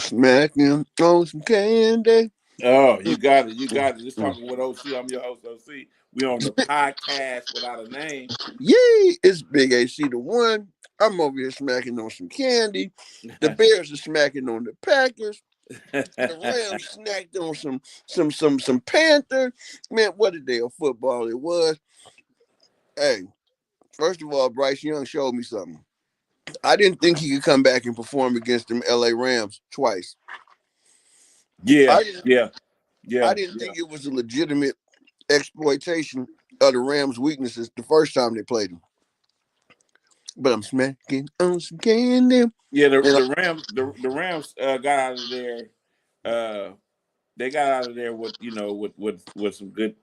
Smacking on some candy. Oh, you got it. You Mm, got it. Just mm. talking with OC. I'm your host, OC. We on the podcast without a name. Yay! It's Big AC the one. I'm over here smacking on some candy. The Bears are smacking on the Packers. The Rams snacked on some Panther. Man, what a day of football it was. Hey, first of all, Bryce Young showed me something. I didn't think he could come back and perform against them LA Rams twice. Yeah, I didn't yeah, I yeah, didn't yeah. think it was a legitimate exploitation of the Rams' weaknesses the first time they played them. But I'm smacking on some candy. Yeah, the, And the Rams the Rams got out of there. Uh, they got out of there with with some good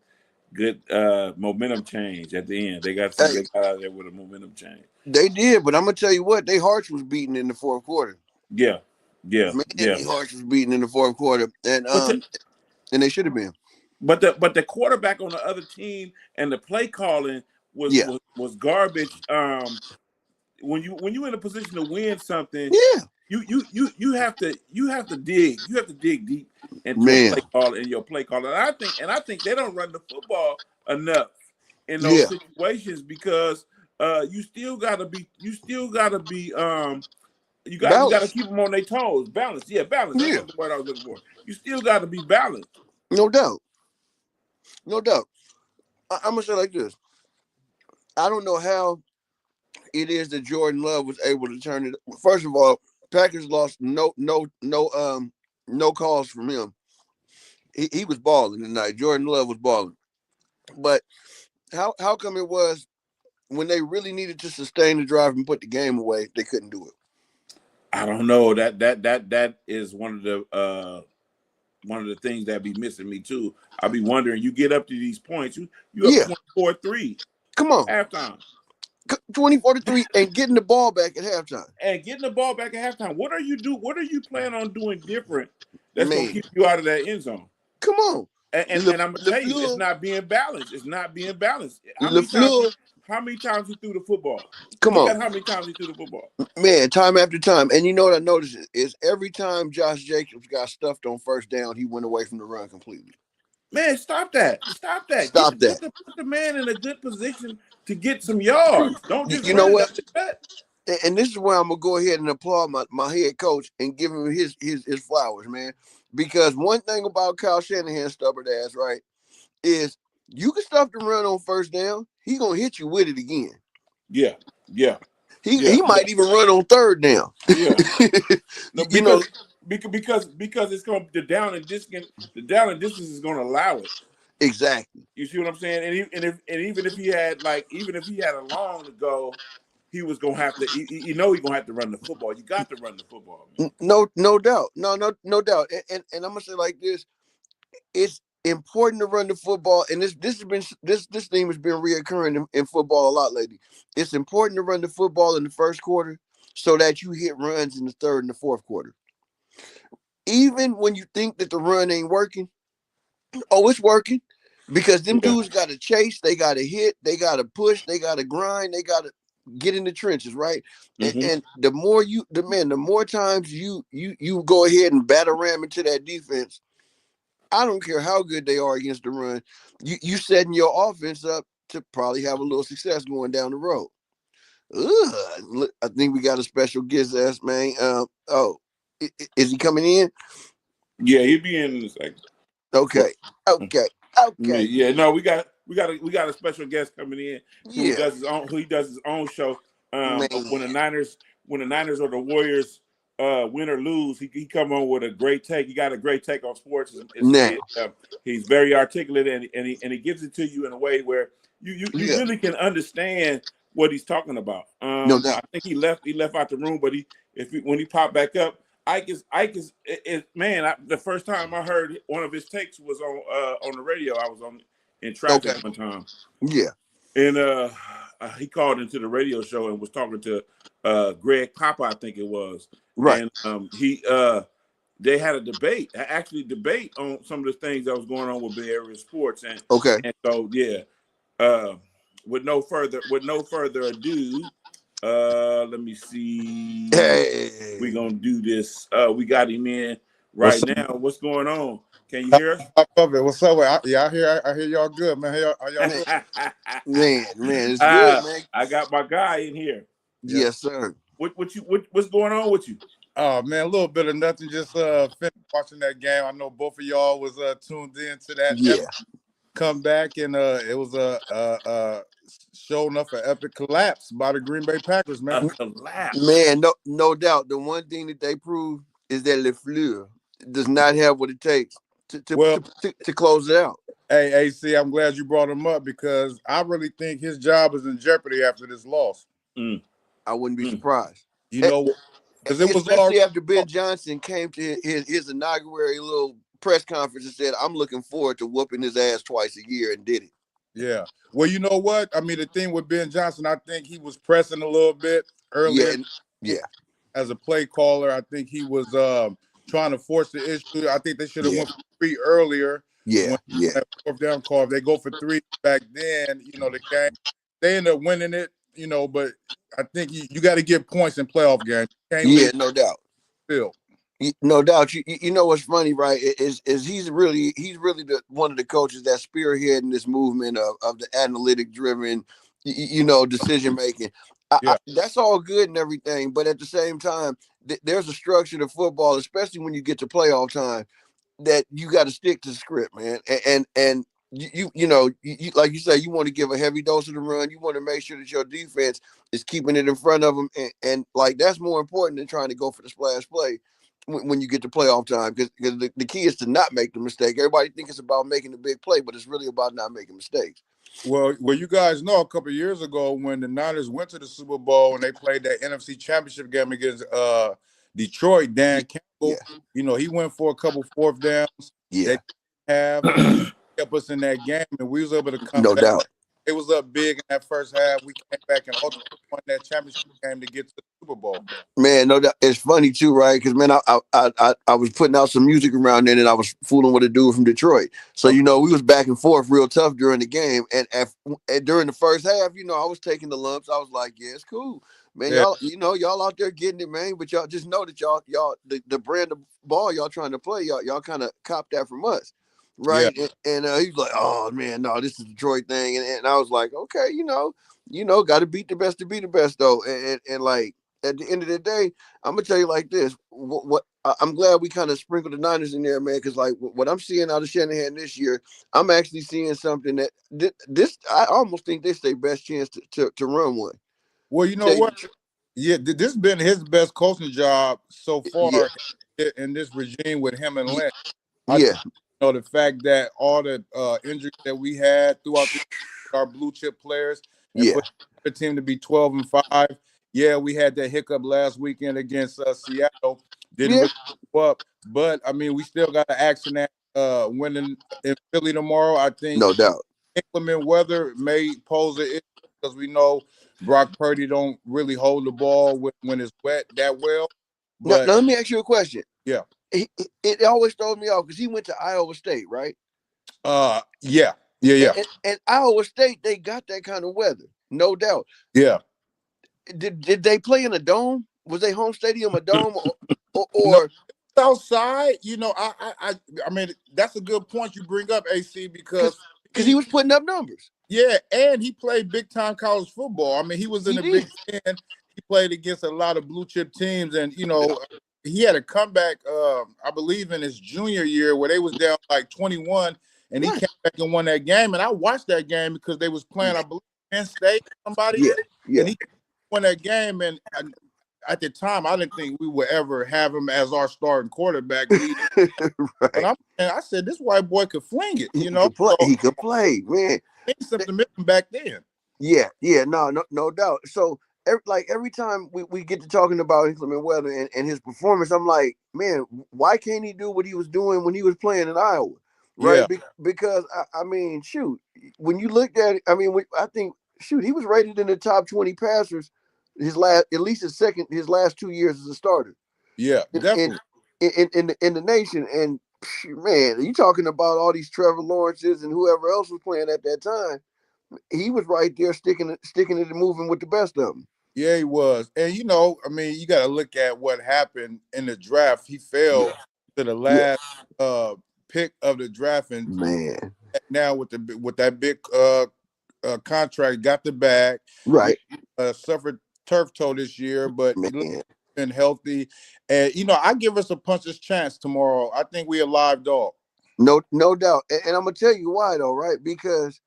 momentum change at the end. hey, They got out of there with a momentum change. they did, but I'm gonna tell you what, their hearts was beating in the fourth quarter. Yeah, yeah, Man, yeah. their hearts was beating in the fourth quarter, But the, and they should have been. but the quarterback on the other team and the play calling was Yeah, was garbage. When you in a position to win something, yeah, you have to dig deep into a man, play call in your play call. And I think they don't run the football enough in those yeah, situations because you gotta balance, keep them on their toes. Balance, yeah, balance. That's yeah, what the word I was looking for. You still gotta be balanced. no doubt, no doubt. I'm gonna say like this. I don't know how it is that Jordan Love was able to turn it. First of all, Packers lost no calls from him. He was balling tonight. Jordan Love was balling, but how come it was when they really needed to sustain the drive and put the game away, they couldn't do it? I don't know. That is one of the things that be missing me too. I'll be wondering. You get up to these points, you up Yeah, 24-3 come on, halftime, 24-3 and getting the ball back at halftime. and getting the ball back at halftime. What are you planning on doing different that's gonna Man, keep you out of that end zone? come on, And I'm gonna tell you, it's Lafleur, not being balanced. It's not being balanced. Lafleur, How many times he threw the football? come Look on, at how many times he threw the football. man, time after time. And you know what I noticed is every time Josh Jacobs got stuffed on first down, he went away from the run completely. Man, stop that! Stop that! Stop that. Put the man in a good position to get some yards. Don't just You run know it up what? the gut. And this is where I'm gonna go ahead and applaud my head coach and give him his flowers, man. Because one thing about Kyle Shanahan's stubborn ass, right, is you can stuff the run on first down. He gonna hit you with it again. Yeah, yeah, He yeah, might even run on third down. yeah. No, You know because it's going the down and distance is going to allow it. exactly. You see what I'm saying? And even if he had a long to go, he was going to have to. He's going to have to run the football. You got to run the football, man. No doubt. No doubt. And I'm gonna say like this: it's important to run the football, and this theme has been reoccurring in football a lot lately. It's important to run the football in the first quarter so that you hit runs in the third and the fourth quarter. Even when you think that the run ain't working, oh, it's working because them Yeah. dudes got to chase, they got to hit, they got to push, they got to grind, they got to get in the trenches, right? Mm-hmm. And the more times you go ahead and batter ram into that defense, I don't care how good they are against the run. You setting your offense up to probably have a little success going down the road. Look, I think we got a special guest, ass man. Is he coming in? Yeah, he'll be in a second. Okay, okay, okay. Yeah, no, we got a special guest coming in Yeah, who he does his own show. man, When the Niners or the Warriors win or lose, he come on with a great take. He got a great take on sports. now, He's very articulate and he gives it to you in a way where you yeah, really can understand what he's talking about. no I doubt. think he left out the room, but when he popped back up, man. The first time I heard one of his takes was on the radio. I was in Okay, traffic one time, yeah, and he called into the radio show and was talking to Greg Papa, I think it was, right. and they had a debate, on some of the things that was going on with Bay Area sports, Okay, and so yeah, uh, with no further ado, Let me see. Hey, We're gonna do this. We got him in right What's now. What's going on? Can you hear us? up? What's up? I hear y'all good, man. How y'all doing? man, it's good, man. I got my guy in here. Yes, sir. What's going on with you? Oh man, a little bit of nothing. Just finished watching that game. I know both of y'all was tuned in to that Yeah, comeback, and it was show enough an epic collapse by the Green Bay Packers, A man. collapse. man. No doubt. The one thing that they proved is that LeFleur does not have what it takes Well, to close it out. hey, AC, I'm glad you brought him up because I really think his job is in jeopardy after this loss. Mm, I wouldn't be mm. surprised. You know, because it was already Especially after Ben Johnson came to his inaugural little press conference and said, "I'm looking forward to whooping his ass twice a year," and did it. Yeah. Well, you know what? I mean, the thing with Ben Johnson, I think he was pressing a little bit Yeah, earlier yeah, as a play caller. I think he was trying to force the issue. I think they should have yeah, went for three earlier yeah, when yeah, that fourth down call. If they go for three back then, the game, they end up winning it, but I think you got to get points in playoff games. You can't yeah. leave No doubt. field. No doubt. You know what's funny, right? Is he's really one of the coaches that's spearheading this movement of the analytic driven, decision making. Yeah. That's all good and everything, but at the same time, there's a structure to football, especially when you get to playoff time, that you got to stick to the script, man. And you like you say, you want to give a heavy dose of the run. You want to make sure that your defense is keeping it in front of them, and like that's more important than trying to go for the splash play when you get to playoff time, because the key is to not make the mistake. Everybody thinks it's about making the big play, but it's really about not making mistakes. Well, you guys know a couple of years ago when the Niners went to the Super Bowl and they played that NFC Championship game against Detroit, Dan Yeah, Campbell, he went for a couple fourth downs. yeah, They have kept us in that game, and we was able to come no back. doubt. It was up big in that first half. We came back and ultimately won that championship game to get to the Super Bowl. Man, no doubt. It's funny too, right? Because man, I was putting out some music around then, and I was fooling with a dude from Detroit. So Okay. we was back and forth real tough during the game, and during the first half, I was taking the lumps. I was like, yeah, it's cool, man. Yeah, Y'all out there getting it, man. But y'all just know that y'all the brand of ball y'all trying to play, y'all kind of cop that from us, yeah. right? And he was like, oh man, no, this is a Detroit thing, and I was like, okay, got to beat the best to be the best though, and like at the end of the day, I'm gonna tell you like this: I'm glad we kind of sprinkled the Niners in there, man, because like what I'm seeing out of Shanahan this year, I'm actually seeing something that this I almost think this is their best chance to run one. Well, you know what? Yeah, this has been his best coaching job so Yeah, far in this regime with him and Lynch. I yeah, think the fact that all the injuries that we had throughout our blue chip players, and yeah, for the team to be 12-5. Yeah, we had that hiccup last weekend against Seattle. Didn't yeah. really go up, but I mean, we still got an action at winning in Philly tomorrow. I think No doubt. inclement weather may pose an issue because we know Brock Purdy don't really hold the ball when it's wet that well. Now But let me ask you a question. yeah, It always throws me off because he went to Iowa State, right? yeah, yeah, yeah, And Iowa State, they got that kind of weather, no doubt. yeah. Did they play in a dome? Was they home stadium a dome No, or outside, I mean, that's a good point you bring up, AC, because because he was putting up numbers? yeah, and he played big time college football. I mean, he was in He the did. Big Ten. He played against a lot of blue chip teams, and Yeah. he had a comeback. I believe in his junior year where they was down like 21, and he Right. came back and won that game. And I watched that game because they was playing, I believe, Penn State, somebody, Yeah. Yeah. and he won that game. And at the time, I didn't think we would ever have him as our starting quarterback. Right. And I said, this white boy could fling it, He could play. So He could play, man. things something missing back then. Yeah. No doubt. So every time we get to talking about inclement weather and his performance, I'm like, man, why can't he do what he was doing when he was playing in Iowa? Right? Yeah, Because I mean, shoot, when you looked at it, I mean, I think, shoot, he was rated in the top 20 passers his last 2 years as a starter yeah, in definitely. in the nation. And man, you talking about all these Trevor Lawrences and whoever else was playing at that time. He was right there sticking it and moving with the best of them. Yeah, he was. And I mean, you got to look at what happened in the draft. He fell to the Yeah, last pick of the draft, and man. now with that big contract, got the bag. Yeah, Right, suffered turf toe this year, but he man. been healthy. And I give us a puncher's chance tomorrow. I think we a live dog. No doubt. And I'm gonna tell you why though, right? Because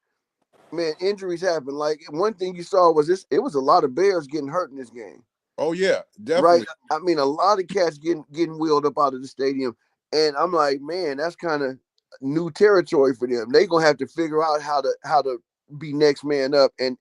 man, injuries happen. Like one thing you saw was this. It was a lot of Bears getting hurt in this game. Oh yeah, Right. definitely. I mean, a lot of cats getting wheeled up out of the stadium, and I'm like, man, that's kind of new territory for them. They gonna have to figure out how to be next man up and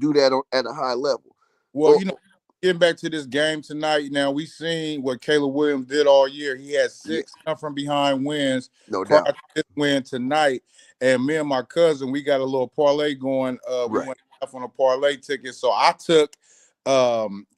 do that at a high level. Well, Or, getting back to this game tonight, now we seen what Caleb Williams did all year. He had yeah, 6 come from behind wins no prior doubt. to this win tonight. And me and my cousin, we got a little parlay going. We Right. went off on a parlay ticket. So I took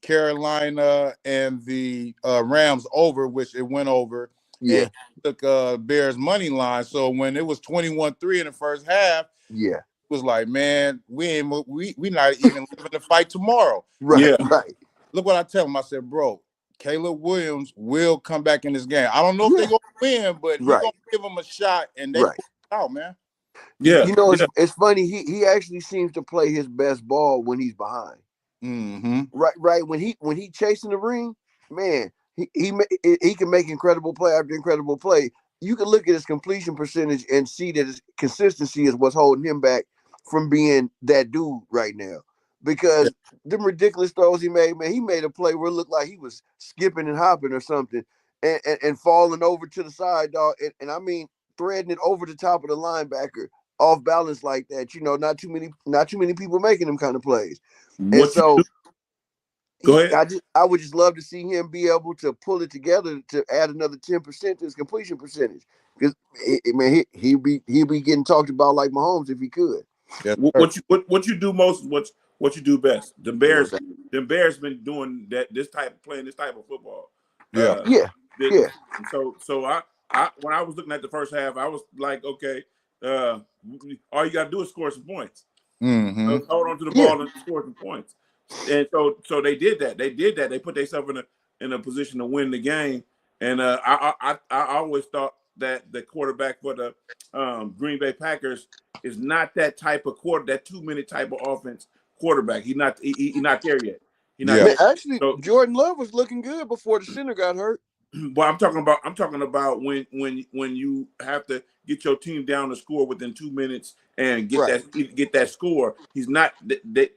Carolina and the Rams over, which it went over, Yeah. and took Bears money line. So when it was 21-3 in the first half, Yeah. it was like, man, we not even living the fight tomorrow. Right. Yeah. Right. Look what I tell him. I said, bro, Caleb Williams will come back in this game. I don't know if Yeah. they're going to win, but he's Right. going to give him a shot, and they Right. pull it out, man. Yeah. You know, Yeah. it's funny. He actually seems to play his best ball when he's behind. Mm-hmm. Right. When he chasing the ring, man, he can make incredible play after incredible play. You can look at his completion percentage and see that his consistency is what's holding him back from being that dude right now. Yeah. Because them ridiculous throws he made, man, he made a play where it looked like he was skipping and hopping or something and falling over to the side, dog. And I mean, threading it over the top of the linebacker off balance like that. Not too many people making them kind of plays. And What you so do? Go ahead. I would just love to see him be able to pull it together to add another 10% to his completion percentage. Because man, he'll be getting talked about like Mahomes if he could. Yes, sir. What you do most? What you do best? The No Bears. doubt. The Bears been doing playing this type of football. Yeah. Yeah, yeah, So I when I was looking at the first half, I was like, okay, all you got to do is score some points. Mm-hmm. Hold on to the yeah. ball and score some points. And so they did that. They did that. They put themselves in a position to win the game. And I always thought that the quarterback for the Green Bay Packers is not that type of that 2-minute type of offense quarterback. He's not there yet. He's not Yeah. Man, there. actually, So, Jordan Love was looking good before the center got hurt. but I'm talking about when you have to get your team down to score within 2 minutes and get Right. that score. He's not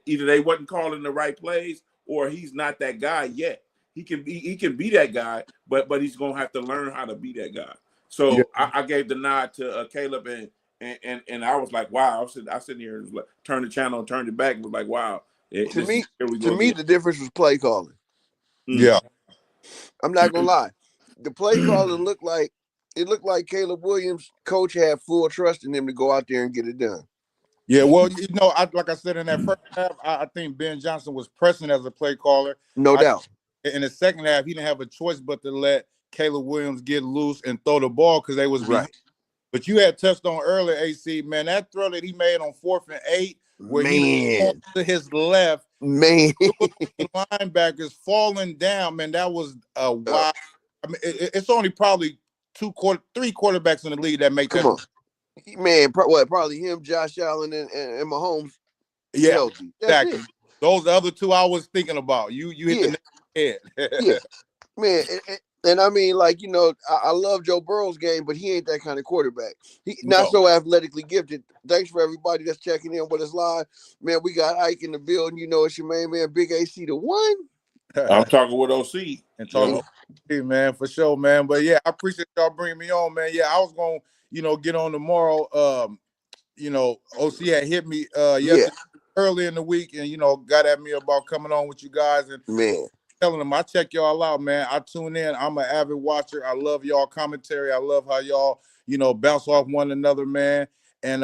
either they wasn't calling the right plays or he's not that guy yet. He can be that guy, but he's gonna have to learn how to be that guy. Yeah. So I gave the nod to Caleb and I was like, wow. I sitting here and like, turned the channel and turned it back and was like, wow. Here we go again. The difference was play calling. Yeah. I'm not gonna lie. The play calling looked like Caleb Williams' coach had full trust in him to go out there and get it done. Yeah, well, like I said in that first half, I think Ben Johnson was pressing as a play caller. No doubt. In the second half, he didn't have a choice but to let Caleb Williams get loose and throw the ball because they was behind. Right. But you had touched on earlier, AC, man, that throw that he made on 4th and 8, where he was to his left, man, the linebackers falling down, man, that was a wild. I mean, it's only probably 3 quarterbacks in the league that make that. Come on, man. Probably him, Josh Allen, and Mahomes. Yeah, healthy. exactly. Those other 2 I was thinking about. You hit the head. Yeah, man. And I mean, like, I love Joe Burrow's game, but he ain't that kind of quarterback. He not so athletically gifted. Thanks for everybody that's checking in with us live. Man, we got Ike in the building. It's your main man, Big AC the one. I'm talking with OC. And talking with man, for sure, man. But yeah, I appreciate y'all bringing me on, man. Yeah, I was gonna, get on tomorrow. OC had hit me yesterday early in the week and got at me about coming on with you guys and telling them I check y'all out, man. I tune in. I'm an avid watcher. I love y'all commentary. I love how y'all, bounce off one another, man. And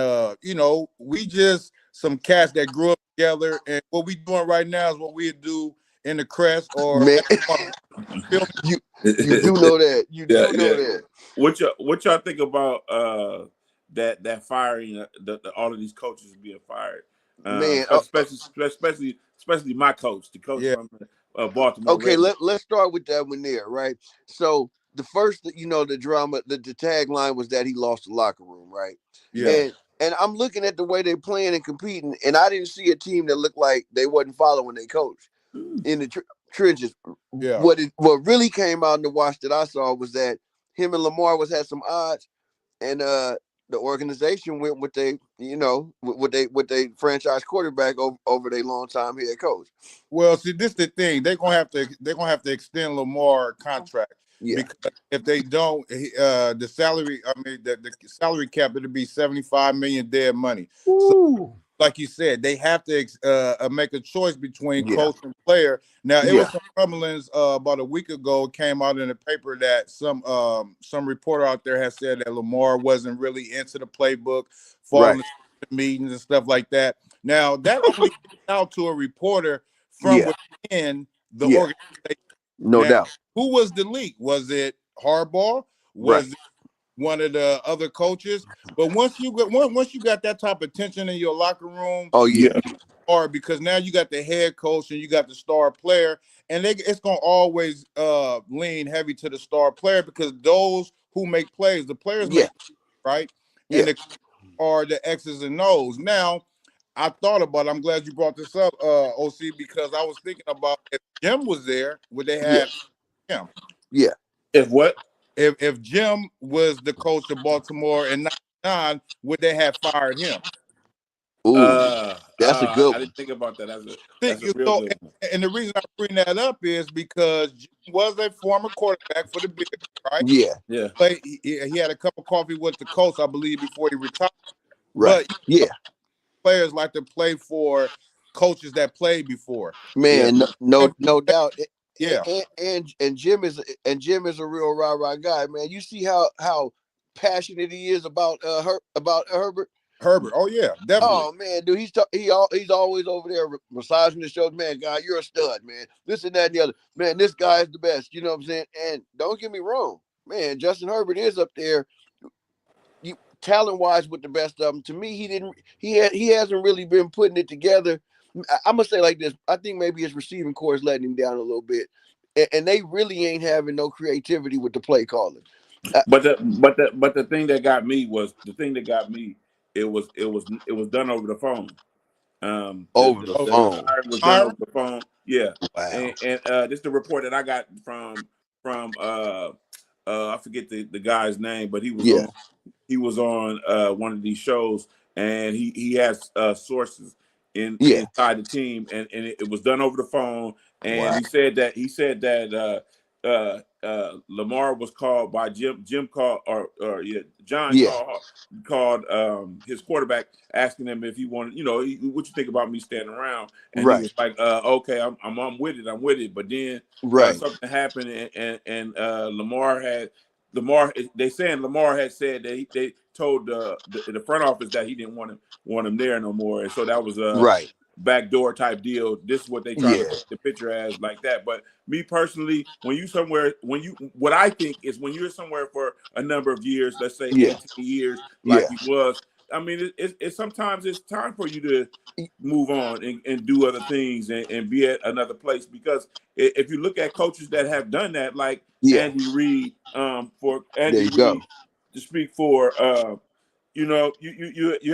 we just some cats that grew up together. And what we doing right now is what we do in the Crest or man. you do know that. You do know that. What y'all think about that firing all of these coaches being fired? Man, especially my coach, the coach Yeah. from Baltimore. okay, Ravens. let's start with that one there, right? So the first, the drama, the tagline was that he lost the locker room, right? Yeah. And I'm looking at the way they're playing and competing, and I didn't see a team that looked like they wasn't following their coach in the trenches. Yeah. What really came out in the watch that I saw was that him and Lamar had some odds, and the organization went with with they franchise quarterback over their long time head coach. Well, see, this is the thing. They're gonna have to extend Lamar contract Yeah, because if they don't, the salary, I mean, the salary cap, it'll be 75 million dead money. So, Ooh. like you said, they have to make a choice between Yeah. coach and player. Now, it Yeah. was some rumblings about a week ago. It came out in the paper that some reporter out there has said that Lamar wasn't really into the playbook, falling Right. asleep at meetings and stuff like that. Now, that only gets out to a reporter from Yeah. within the Yeah. organization. No Now, doubt. who was the leak? Was it Harbaugh? Was it one of the other coaches? But once you got that type of tension in your locker room, Oh yeah. hard because now you got the head coach and you got the star player, and it's gonna always lean heavy to the star player because those who make plays, the players Yeah. make right, Yeah. and the are the X's and O's. Now, I thought about it. I'm glad you brought this up, OC, because I was thinking about if Jim was there, would they have him? Yeah. If what? If Jim was the coach of Baltimore in '99, would they have fired him? Ooh, that's a good I one. didn't think about that. That's a real So, good one. and the reason I bring that up is because Jim was a former quarterback for the Bills, right? Yeah. Yeah. He had a cup of coffee with the Colts, I believe, before he retired. Right. But Yeah. players like to play for coaches that played before. Man, no doubt. Yeah. And Jim is a real rah-rah guy, man. You see how passionate he is about Herbert. Herbert. Oh yeah, definitely. Oh man, dude, he's always over there massaging the shoulder. Man, God, you're a stud, man. This and that and the other. Man, this guy is the best. You know what I'm saying? And don't get me wrong, man. Justin Herbert is up there, talent wise, with the best of them. To me, he hasn't really been putting it together. I'm gonna say like this. I think maybe his receiving core is letting him down a little bit, and they really ain't having no creativity with the play calling. But the thing that got me it was done over the phone. Over the phone. hiring was done over the phone. Yeah. Wow. And this is the report that I got from I forget the guy's name, but he was on one of these shows, and he has sources inside the team, and it was done over the phone. And Wow. he said that Lamar was called by John called his quarterback, asking him if he wanted, what you think about me standing around, and he was like, okay, I'm with it, but then something happened, and Lamar they saying Lamar had said that they told the front office that he didn't want him there no more, and so that was a backdoor type deal. This is what they try to paint the picture as, like that. But me personally, what I think is when you're somewhere for a number of years, let's say 18 years, like he was, I mean, it's sometimes it's time for you to move on and do other things and be at another place, because if you look at coaches that have done that, like Andy Reid, to speak for you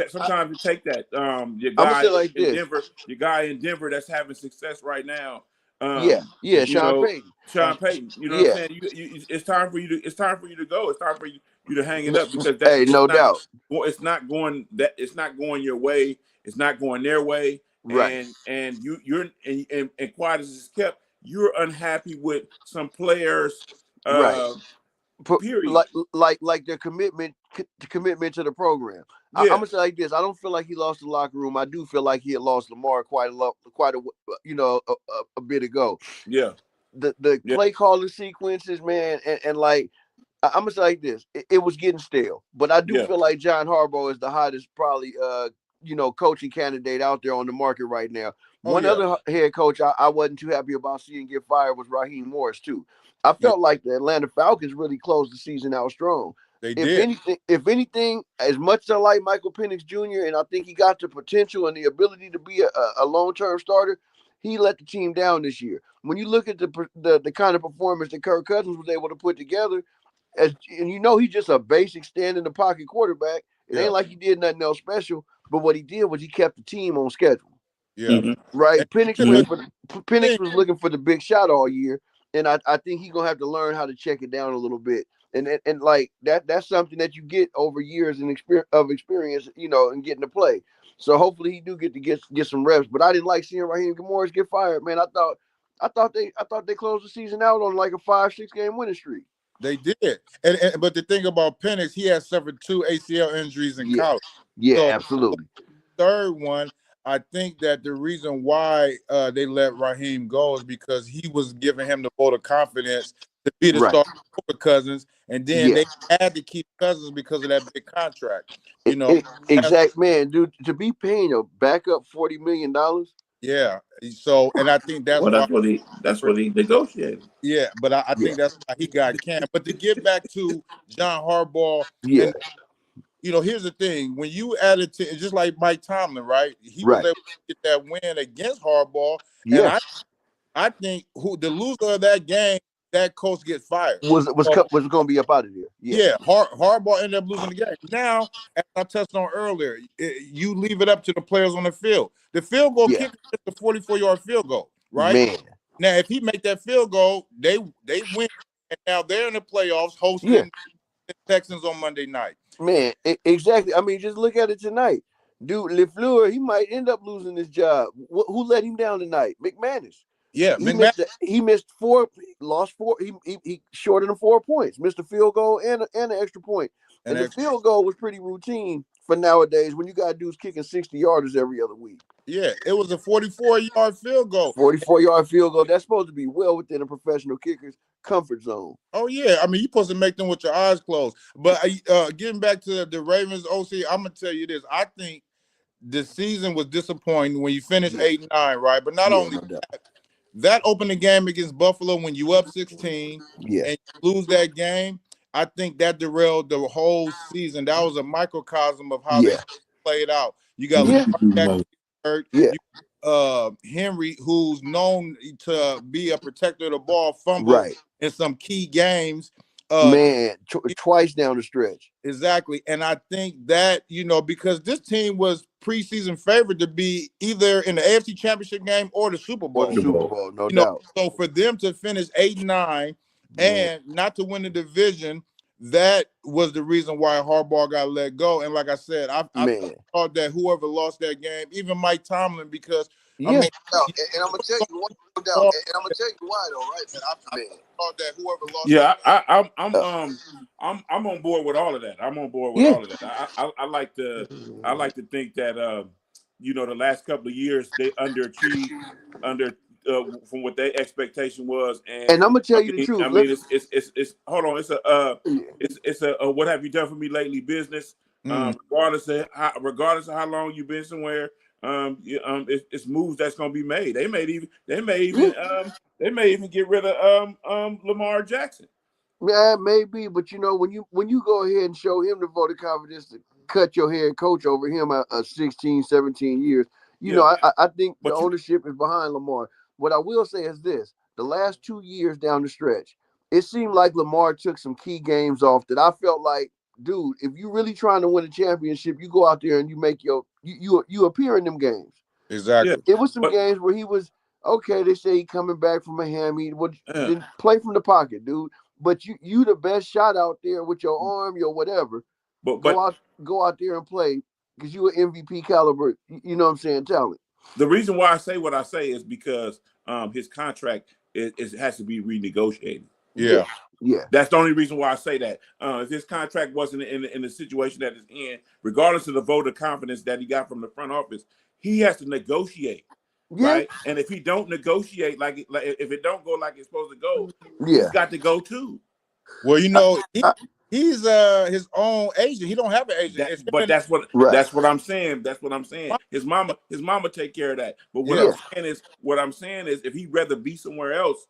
sometimes you take that your guy in Denver, that's having success right now. Sean Payton. Sean Payton. You know what I'm saying? It's time for you to go. It's time for you to hang it up, because doubt. It's not going your way. It's not going their way. Right. And you're quiet as it's kept, you're unhappy with some players. Period. Like their commitment to the program. I'm gonna say like this. I don't feel like he lost the locker room. I do feel like he had lost Lamar quite a bit ago. Yeah. The play calling sequences, man, and like I'm gonna say like this. It was getting stale, but I do feel like John Harbaugh is the hottest, probably coaching candidate out there on the market right now. One other head coach I wasn't too happy about seeing get fired was Raheem Morris too. I felt like the Atlanta Falcons really closed the season out strong. They did. If anything, as much as I like Michael Penix Jr. and I think he got the potential and the ability to be a long-term starter, he let the team down this year. When you look at the kind of performance that Kirk Cousins was able to put together, and he's just a basic stand in the pocket quarterback. It ain't like he did nothing else special, but what he did was he kept the team on schedule. Yeah. Right. Penix thing. was looking for the big shot all year, and I think he's gonna have to learn how to check it down a little bit. And like that's something that you get over years and experience, and getting to play. So hopefully he do get some reps. But I didn't like seeing Raheem Morris get fired, man. I thought they closed the season out on like a 5-6 game winning streak. They did, but the thing about Penix, he has suffered 2 ACL injuries in college. Yeah, so, absolutely. Third one, I think that the reason why they let Raheem go is because he was giving him the vote of confidence to be the starter over Cousins, and then they had to keep Cousins because of that big contract. Exactly, man, dude. To be paying a backup $40 million. Yeah. So, and I think that's that's what he negotiated. Yeah, but I think that's why he got canned. But to get back to John Harbaugh, and here's the thing: when you added to, just like Mike Tomlin, right? He was able to get that win against Harbaugh, and I think the loser of that game, that coach gets fired. Was going to be up out of there. Yeah, Harbaugh ended up losing the game. Now, as I touched on earlier, you leave it up to the players on the field. The field goal kicker is the 44-yard field goal, right? Man. Now, if he make that field goal, they win, and now they're in the playoffs hosting the Texans on Monday night. Man, exactly. I mean, just look at it tonight. Dude, LaFleur, he might end up losing his job. Who let him down tonight? McManus. Yeah, he missed 4, lost 4. He shorted him 4 points, missed a field goal and an extra point. And the field goal was pretty routine for nowadays when you got dudes kicking 60-yarders every other week. Yeah, it was a 44-yard field goal. 44-yard field goal. That's supposed to be well within a professional kicker's comfort zone. Oh, yeah. I mean, you're supposed to make them with your eyes closed. But getting back to the Ravens, OC, I'm going to tell you this. I think the season was disappointing when you finished 8-9, right? But not only that opening game against Buffalo when you up 16 and you lose that game, I think that derailed the whole season. That was a microcosm of how they played out. You got Lamar hurt. Henry, who's known to be a protector of the ball, fumbled in some key games. Twice down the stretch. Exactly. And I think that, because this team was preseason favored to be either in the AFC Championship game or the Super Bowl. No doubt. So for them to finish 8-9 and not to win the division, that was the reason why Harbaugh got let go. And like I said, I thought that whoever lost that game, even Mike Tomlin, because and I'm gonna tell you why, though, right? I thought that whoever lost. Yeah, I'm on board with all of that. I'm on board with all of that. I like to think that the last couple of years they underachieved from what their expectation was, and I'm gonna tell you the truth. I mean, it's hold on. It's a what have you done for me lately business. Regardless of how long you've been somewhere. It's moves that's going to be made. They may even get rid of Lamar Jackson. Yeah, maybe, but when you go ahead and show him the vote of confidence to cut your head coach over him 16, 17 years, I think the ownership is behind Lamar. What I will say is this: the last 2 years down the stretch, it seemed like Lamar took some key games off that I felt like, dude, if you're really trying to win a championship, you go out there and you make you appear in them games. Exactly. It was some games where he was okay. They say he coming back from a hammy, didn't play from the pocket, dude. But you the best shot out there with your arm, your whatever. But go out there and play because you an MVP caliber. You know what I'm saying? Talent. The reason why I say what I say is because his contract has to be renegotiated. Yeah. That's the only reason why I say that. If his contract wasn't in the situation that it's in, regardless of the vote of confidence that he got from the front office, he has to negotiate, right? And if he don't negotiate, like if it don't go like it's supposed to go, he's got to go too. Well, he's his own agent. He don't have an agent. That's what I'm saying. That's what I'm saying. His mama take care of that. But what I'm saying is, if he'd rather be somewhere else,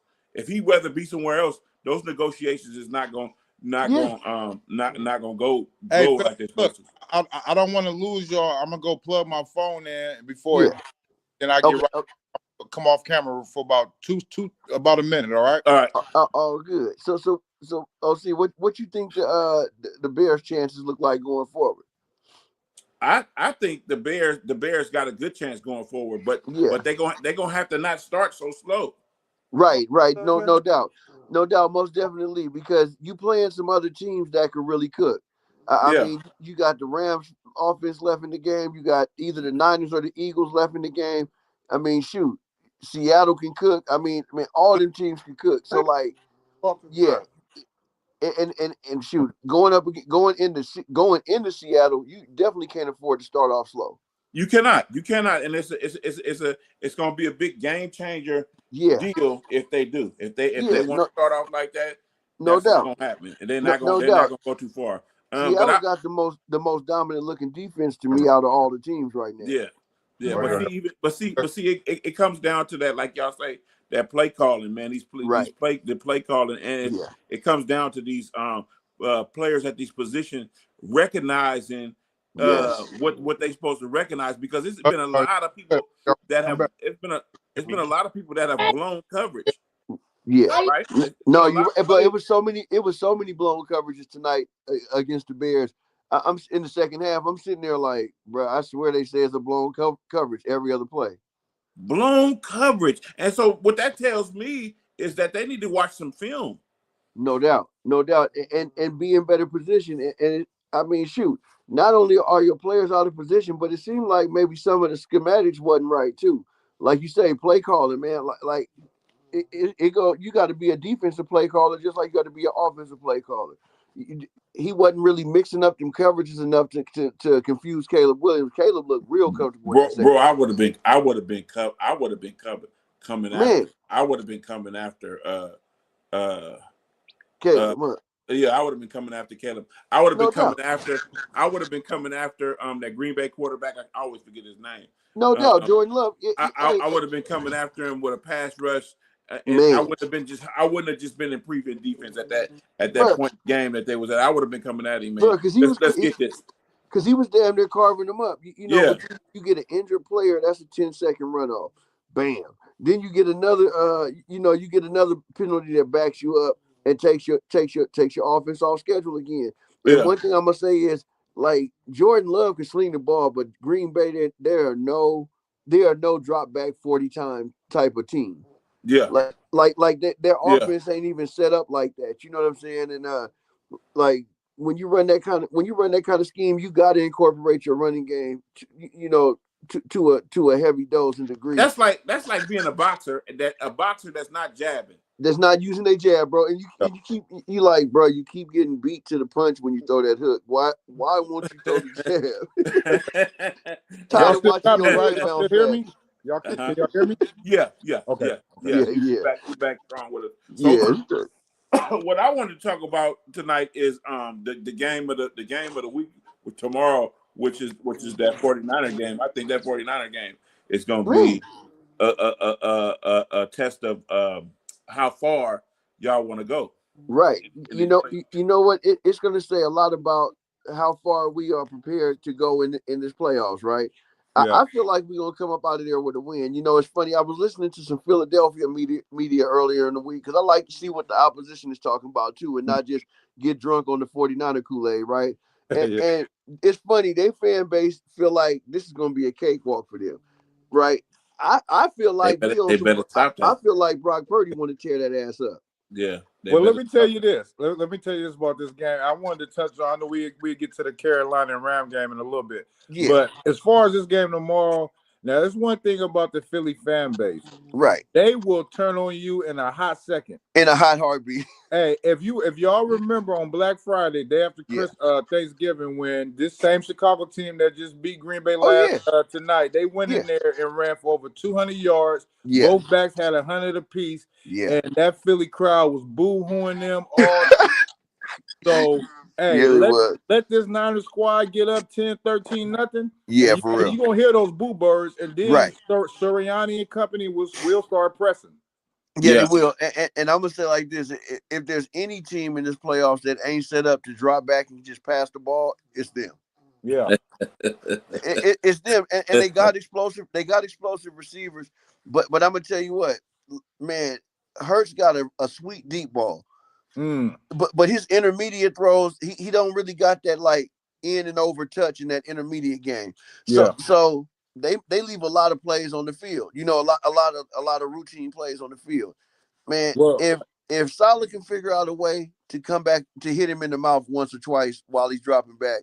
those negotiations is not going. not Yeah. not gonna go Hey, like they're look, supposed to. I don't want to lose y'all. I'm gonna go plug my phone in before Yeah. then I get Okay. come off camera for about about a minute. All right. All right. All good. So OC, what you think the Bears' chances look like going forward? I think the Bears got a good chance going forward, but Yeah. they're gonna have to not start so slow. Right. No doubt. No doubt, most definitely, because you playing some other teams that could really cook. I Yeah. mean, you got the Rams offense left in the game. You got either the Niners or the Eagles left in the game. I mean, shoot, Seattle can cook. I mean, all them teams can cook. So like, yeah, and shoot, going into Seattle, you definitely can't afford to start off slow. You cannot, and it's going to be a big game changer Yeah, deal if they do. If they want to start off like that, no that's doubt, what's going to happen, and they're no not going doubt. to go too far. Seattle got the most dominant looking defense to me out of all the teams right now. Yeah, Right. but see, it comes down to that, like y'all say, that play calling, man. The play calling, and it comes down to these players at these positions recognizing what they're supposed to recognize, because it's been a lot of people that have it's been a lot of people that have blown coverage. Yeah, right. No, but it was so many blown coverages tonight against the Bears. I'm in the second half. I'm sitting there like, bro, I swear they say it's a blown coverage every other play. Blown coverage, and so what that tells me is that they need to watch some film. No doubt, and be in better position. And I mean, shoot, not only are your players out of position, but it seemed like maybe some of the schematics wasn't right too. Like you say, play calling, man. Like you got to be a defensive play caller just like you got to be an offensive play caller. He wasn't really mixing up them coverages enough to confuse Caleb Williams. Caleb looked real comfortable. Bro, I would have been covered coming Man. after. I would have been coming after Caleb. Yeah, I would have been coming after Caleb. I would have been coming after that Green Bay quarterback. I always forget his name. No doubt, Jordan Love. I would have been coming after him with a pass rush, and I wouldn't have just been in prevent defense at that point in the game that they was at. I would have been coming at him, man. Let's get this. Because he was damn near carving them up. You get an injured player, that's a 10-second runoff. Bam. Then you get another you get another penalty that backs you up and takes your offense off schedule again. And one thing I'm gonna say is, like, Jordan Love can sling the ball, but Green Bay, there are no drop back 40 time type of team. Yeah. Like their offense ain't even set up like that. You know what I'm saying? And like when you run that kind of scheme, you got to incorporate your running game to a heavy dose and degree. That's like being a boxer that's not jabbing. That's not using their jab, bro. And you keep getting beat to the punch when you throw that hook. Why won't you throw the jab? Y'all still hear me? Can y'all hear me? Yeah. Okay. Yeah. Back strong with it. So, what I wanted to talk about tonight is the game of the week tomorrow, which is that 49er game. I think that 49er game is going to be a test of how far y'all want to go. Right. You know what? It's going to say a lot about how far we are prepared to go in this playoffs, right? Yeah. I feel like we're going to come up out of there with a win. You know, it's funny. I was listening to some Philadelphia media earlier in the week because I like to see what the opposition is talking about, too, and not just get drunk on the 49er Kool-Aid, right? And it's funny. Their fan base feel like this is going to be a cakewalk for them, right? I feel like they better stop that. I feel like Brock Purdy want to tear that ass up. Yeah. Well, let me tell you this. Let me tell you this about this game. I wanted to touch on. I know we get to the Carolina and Ram game in a little bit. Yeah. But as far as this game tomorrow, now there's one thing about the Philly fan base. Right. They will turn on you in a hot second. In a hot heartbeat. Hey, if y'all remember on Black Friday, day after Thanksgiving, when this same Chicago team that just beat Green Bay tonight, they went in there and ran for over 200 yards. Yeah. Both backs had 100 apiece. Yeah. And that Philly crowd was boo-hooing them all. So, hey, let this Niners squad get up 10-13-0. Yeah, for real. You're going to hear those boo birds, and then Sirianni and company will start pressing. Yeah, they will. And I'm gonna say like this: if there's any team in this playoffs that ain't set up to drop back and just pass the ball, it's them. Yeah, it's them, and they got explosive. They got explosive receivers. But I'm gonna tell you what, man, Hurts got a sweet deep ball. But his intermediate throws, he don't really got that like in and over touch in that intermediate game. So they leave a lot of plays on the field. You know, a lot of routine plays on the field. Man, well, if Salah can figure out a way to come back to hit him in the mouth once or twice while he's dropping back,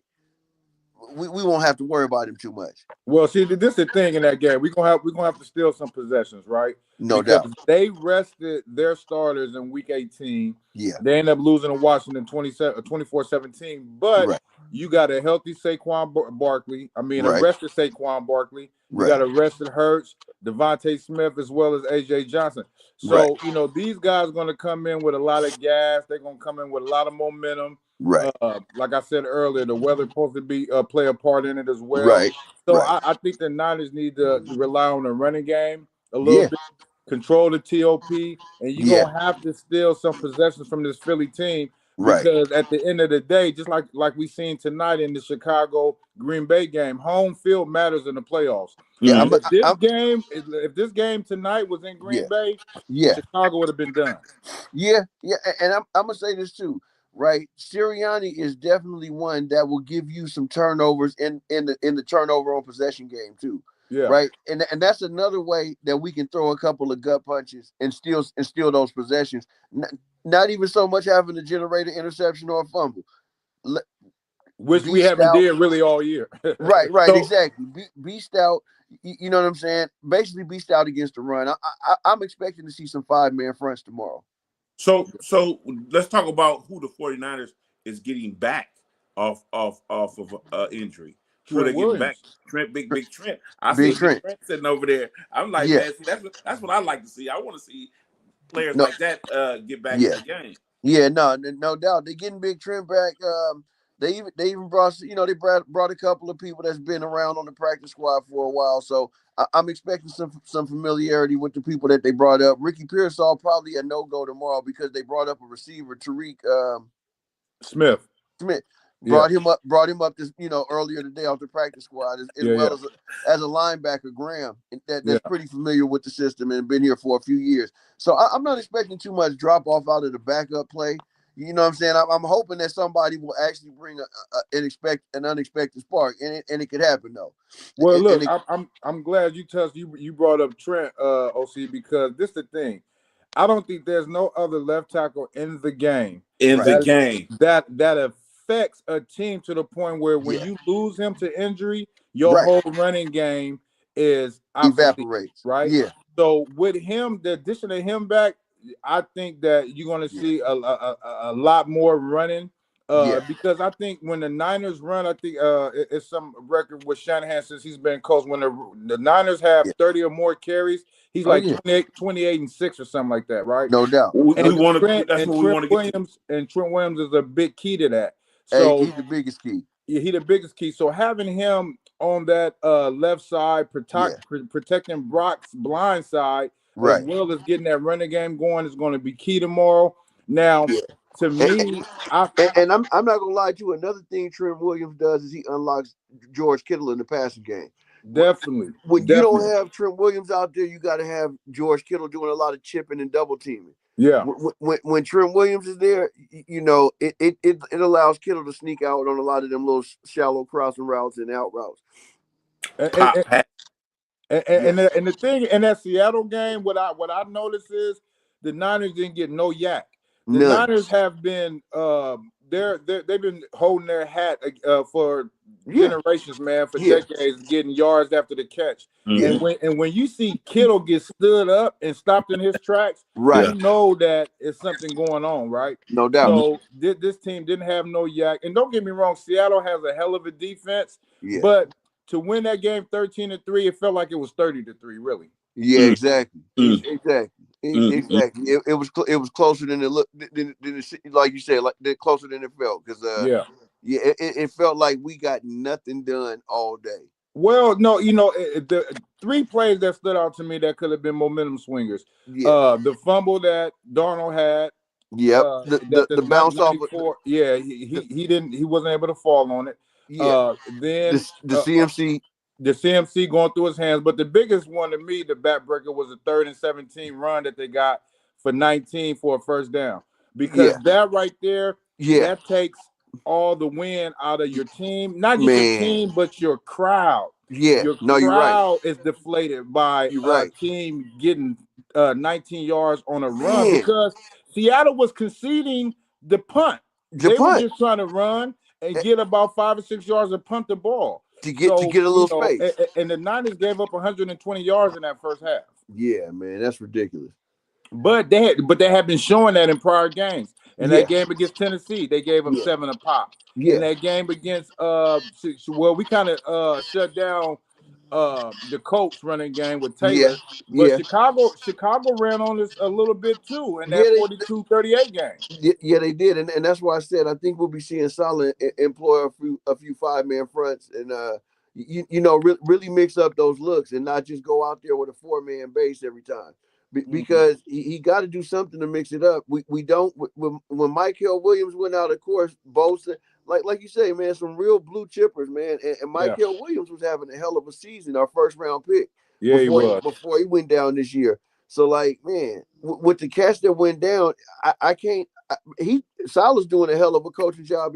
we won't have to worry about him too much. Well, see, this is the thing in that game. We're gonna have to steal some possessions, right? No because doubt. they rested their starters in week 18. Yeah. They end up losing to Washington 24-17. But Right. you got a healthy Saquon Barkley. I mean, Right. arrested Saquon Barkley. You got arrested Hurts, Devontae Smith, as well as AJ Johnson. So, you know, these guys are going to come in with a lot of gas. They're going to come in with a lot of momentum. Right. Like I said earlier, the weather supposed to be play a part in it as well. Right. So I think the Niners need to rely on the running game a little bit, control the TOP, and you're going to have to steal some possessions from this Philly team because at the end of the day, just like we seen tonight in the Chicago Green Bay game, home field matters in the playoffs. Yeah, if this game tonight was in Green Bay, Chicago would have been done. Yeah, and I'm gonna say this too, right? Sirianni is definitely one that will give you some turnovers in the turnover on possession game too. Yeah. Right. And that's another way that we can throw a couple of gut punches and steal those possessions. Not even so much having to generate an interception or a fumble. Which we haven't did really all year. Right, exactly. Be stout. You know what I'm saying? Basically, be stout against the run. I'm expecting to see some 5-man fronts tomorrow. So let's talk about who the 49ers is getting back off of injury. Who are they getting back? Trent, Big Trent. I see Trent sitting over there. I'm like, man, see, that's what I like to see. I want to see players like that get back in the game. Yeah, no doubt. They're getting Big Trent back. They even brought, you know, they brought a couple of people that's been around on the practice squad for a while. So I'm expecting some familiarity with the people that they brought up. Ricky Pearsall probably a no-go tomorrow because they brought up a receiver, Tariq Smith. Brought him up this, you know, earlier today off the practice squad, as well as a linebacker, Graham, that's pretty familiar with the system and been here for a few years. So I'm not expecting too much drop off out of the backup play. You know what I'm saying? I'm hoping that somebody will actually bring an unexpected spark, and it could happen though. Well, look, I'm glad you brought up Trent, OC, because this is the thing. I don't think there's no other left tackle in the game that affects a team to the point where when you lose him to injury, your whole running game is evaporates. Right? Yeah. So with him, the addition of him back, I think that you're going to see a lot more running. Because I think when the Niners run, I think it's some record with Shanahan since he's been coach. When the Niners have 30 or more carries, he's 28 and 6 or something like that, right? No doubt. Trent Williams is a big key to that. So he's the biggest key. Yeah, he's the biggest key. So having him on that left side, protecting Brock's blind side, as well as getting that running game going, is going to be key tomorrow. Now, to me, I'm not gonna lie to you. Another thing Trent Williams does is he unlocks George Kittle in the passing game. Definitely. When you don't have Trent Williams out there, you got to have George Kittle doing a lot of chipping and double teaming. Yeah. When Trent Williams is there, you know, it allows Kittle to sneak out on a lot of them little shallow crossing routes and out routes. And the thing in that Seattle game, what I noticed is the Niners didn't get no yak. The Niners have been they've been holding their hat for generations, man, for decades, getting yards after the catch. Mm-hmm. And when you see Kittle get stood up and stopped in his tracks, you know that it's something going on, right? No doubt. So this team didn't have no yak. And don't get me wrong, Seattle has a hell of a defense, but to win that game 13-3, it felt like it was 30-3, really. Yeah, exactly. Exactly. It was closer than it looked. Like you said, like closer than it felt. Because it felt like we got nothing done all day. Well, no, the three plays that stood out to me that could have been momentum swingers. Yeah. The fumble that Darnold had, Yep. that The the bounce off of 94, yeah, he wasn't able to fall on it. yeah. Then The CMC. the CMC going through his hands, but the biggest one to me, the backbreaker, was a 3rd and 17 run that they got for 19 for a first down. Because that right there, that takes all the wind out of your team, not just your team, but your crowd. Yeah, Your no, you're right. crowd is deflated by a team getting 19 yards on a run because Seattle was conceding the punt. They were just trying to run and get about 5 or 6 yards and punt the ball to get a little space. And the Niners gave up 120 yards in that first half. Yeah, man, that's ridiculous. But they had been showing that in prior games. In that game against Tennessee, they gave them 7 a pop. In that game against we kind of shut down the Colts running game with Taylor. But Chicago ran on us a little bit too in that 42-38 game. Yeah, they did, and that's why I said I think we'll be seeing Saleh employ a few 5-man fronts and really mix up those looks and not just go out there with a 4-man base every time. Because he got to do something to mix it up. We don't when Michael Williams went out, of course, Bosa, like you say, man, some real blue chippers, man. And Michael Williams was having a hell of a season, our first round pick. Yeah, before he went down this year. So with the catch that went down, I can't. Saleh's doing a hell of a coaching job.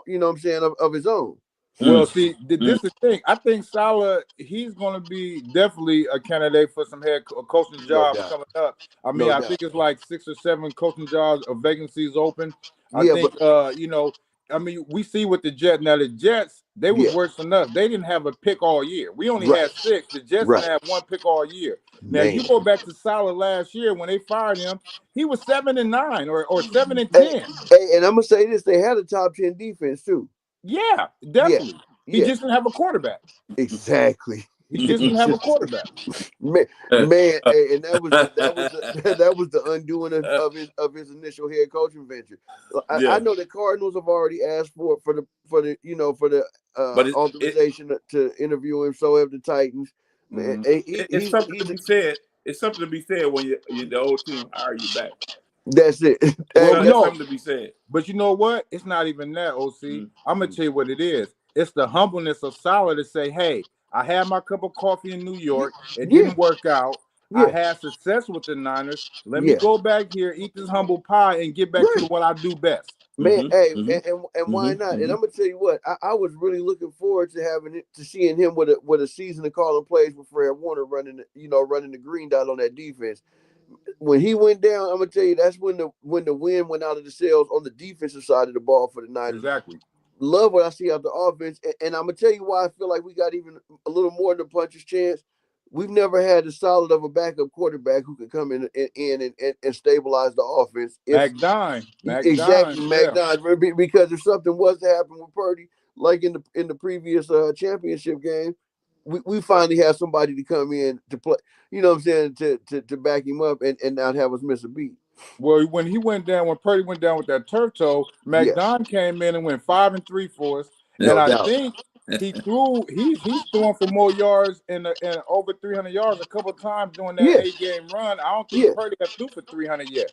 You know what I'm saying, of his own. Well, see, this is the thing. I think Saleh, he's going to be definitely a candidate for some head coaching jobs coming up. I mean, I think it's like 6 or 7 coaching jobs or vacancies open. I think, we see with the Jets. Now, the Jets, they was worse than us. They didn't have a pick all year. We only had 6. The Jets didn't have 1 pick all year. Now, you go back to Saleh last year when they fired him, he was 7-9 or 7-10. Hey, and I'm going to say this. They had a top 10 defense, too. Yeah, definitely. He just didn't have a quarterback. Exactly. He just didn't have a quarterback. Man, and that was the undoing of his initial head coaching venture. I know the Cardinals have already asked for the authorization to interview him. So have the Titans. Man, it's something to be said. It's something to be said when the old team hire you back. That's it. That's something to be said. But you know what? It's not even that, OC. I'm gonna tell you what it is. It's the humbleness of Saleh to say, "Hey, I had my cup of coffee in New York. It didn't work out. I had success with the Niners. Let me go back here, eat this humble pie, and get back to what I do best." Man, and why not? And I'm gonna tell you what, I was really looking forward to seeing him with a season of calling plays with Fred Warner running the green dot on that defense. When he went down, I'm gonna tell you that's when the wind went out of the sails on the defensive side of the ball for the Niners. Exactly. Love what I see out the offense, and I'm gonna tell you why I feel like we got even a little more than a puncher's chance. We've never had the solid of a backup quarterback who could come in and stabilize the offense. Mac Dine. Because if something was to happen with Purdy, like in the previous championship game, we finally have somebody to come in to play. You know what I'm saying, to back him up and not have us miss a beat. Well, when Purdy went down with that turf toe, McDonald came in and went 5-3 for us. And I think he's throwing for more yards and over 300 yards a couple of times during that 8-game run. I don't think Purdy has threw for 300 yet.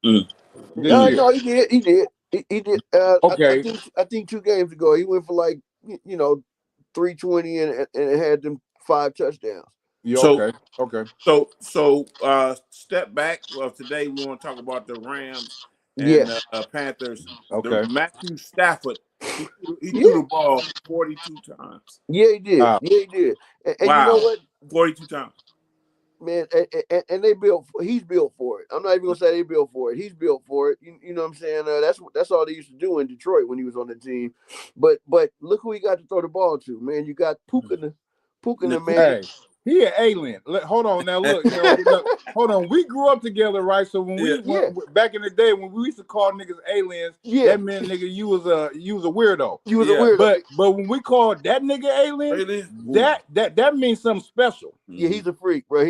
No, he did. He did. Okay. I think 2 games ago he went for 320 and had them 5 touchdowns. Yeah, okay. So step back. Well, today we want to talk about the Rams and Panthers. Okay. Matthew Stafford, he threw the ball 42 times. Yeah, he did. Wow. Yeah, he did. And wow. You know what? 42 times. Man, and he's built for it. I'm not even gonna say they built for it. He's built for it. You know what I'm saying? That's all they used to do in Detroit when he was on the team. But look who he got to throw the ball to, man. You got Puka, man. Hey, he an alien. Hold on now. Look, hold on. We grew up together, right? So when we back in the day when we used to call niggas aliens, that meant nigga you was a weirdo. You was a weirdo. But when we called that nigga alien, that means something special. Yeah, he's a freak, bro.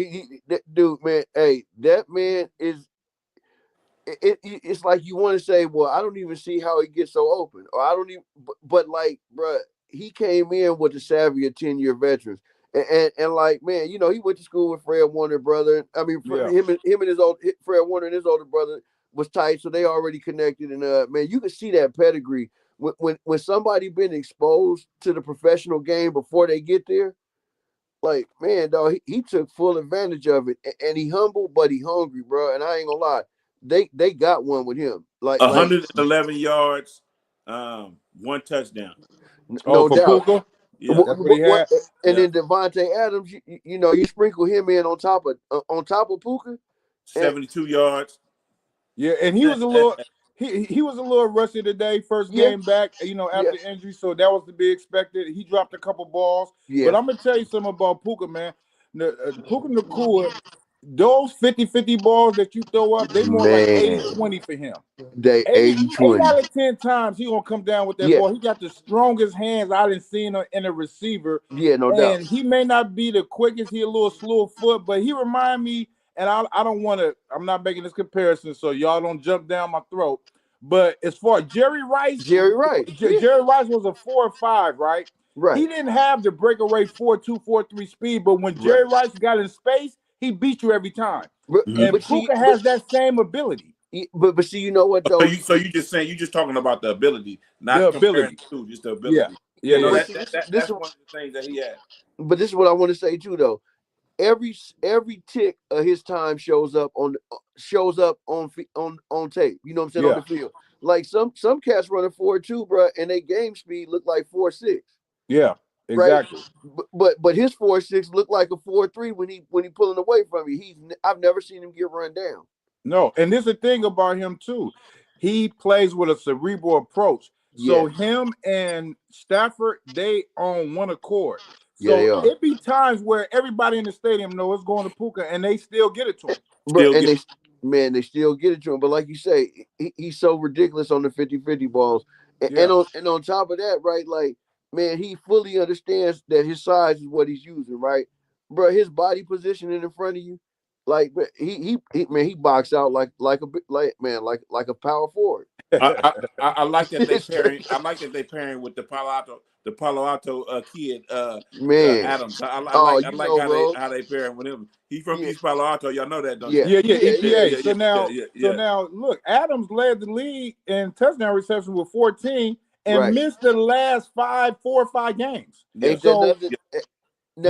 That dude, man. Hey, that man is. It's like you want to say, well, I don't even see how he gets so open, or I don't even. But like, bro, he came in with the savvy of 10-year veterans. And like, man, you know, he went to school with Fred Warner, brother. I mean, him and his old Fred Warner and his older brother was tight, so they already connected. And man, you can see that pedigree when somebody been exposed to the professional game before they get there. Like, man, dog, he took full advantage of it, and he humble, but he hungry, bro. And I ain't gonna lie, they got one with him. Like 111 yards, 1 touchdown. No for doubt. Puka? Yeah. That's what he had. And then Devontae Adams, you know, you sprinkle him in on top of Puka. 72 yards. Yeah, and he was a little he was a little rusty today, first game back, you know, after injury. So that was to be expected. He dropped a couple balls. Yeah. But I'm gonna tell you something about Puka, man. Puka Nacua, those 50-50 balls that you throw up, they more like 80-20 for him. They 80-20. 8 out of 10 times he gonna come down with that ball. He got the strongest hands I didn't see in a receiver. Yeah, no doubt. And he may not be the quickest, he a little slow foot, but he remind me, and I don't want to, I'm not making this comparison, so y'all don't jump down my throat. But as far as Jerry Rice Jerry Rice was a 4.5, right? Right. He didn't have the breakaway 4.2, 4.3 speed, but when Jerry Rice got in space, he beat you every time. And Puka has that same ability. But see, you know what though? So you just saying, you just talking about the ability, not the ability to just the ability. Yeah. No, that's one of the things that he had. But this is what I want to say too, though. Every tick of his time shows up on tape. You know what I'm saying? On the field. Like some cats running 4.2, bro, and their game speed look like 4.6. Yeah, exactly. Right? But his 4.6 looked like a 4.3 when he pulling away from you. I've never seen him get run down. No, and there's a thing about him too. He plays with a cerebral approach. So him and Stafford, they on one accord. So it be times where everybody in the stadium know it's going to Puka, and they still get it to him. They still get it to him. But like you say, he's so ridiculous on the 50-50 balls. And on top of that, right, like, man, he fully understands that his size is what he's using, right? Bro, his body positioning in front of you, like, he box out like a power forward. I like that they pairing. I like that they pairing with the Palo Alto kid, Adams. I like how they pairing with him. He's from East Palo Alto. Y'all know that, don't you? Yeah. So now, look, Adams led the league in touchdown reception with 14 and missed the last 4 or 5 games. Yeah. So he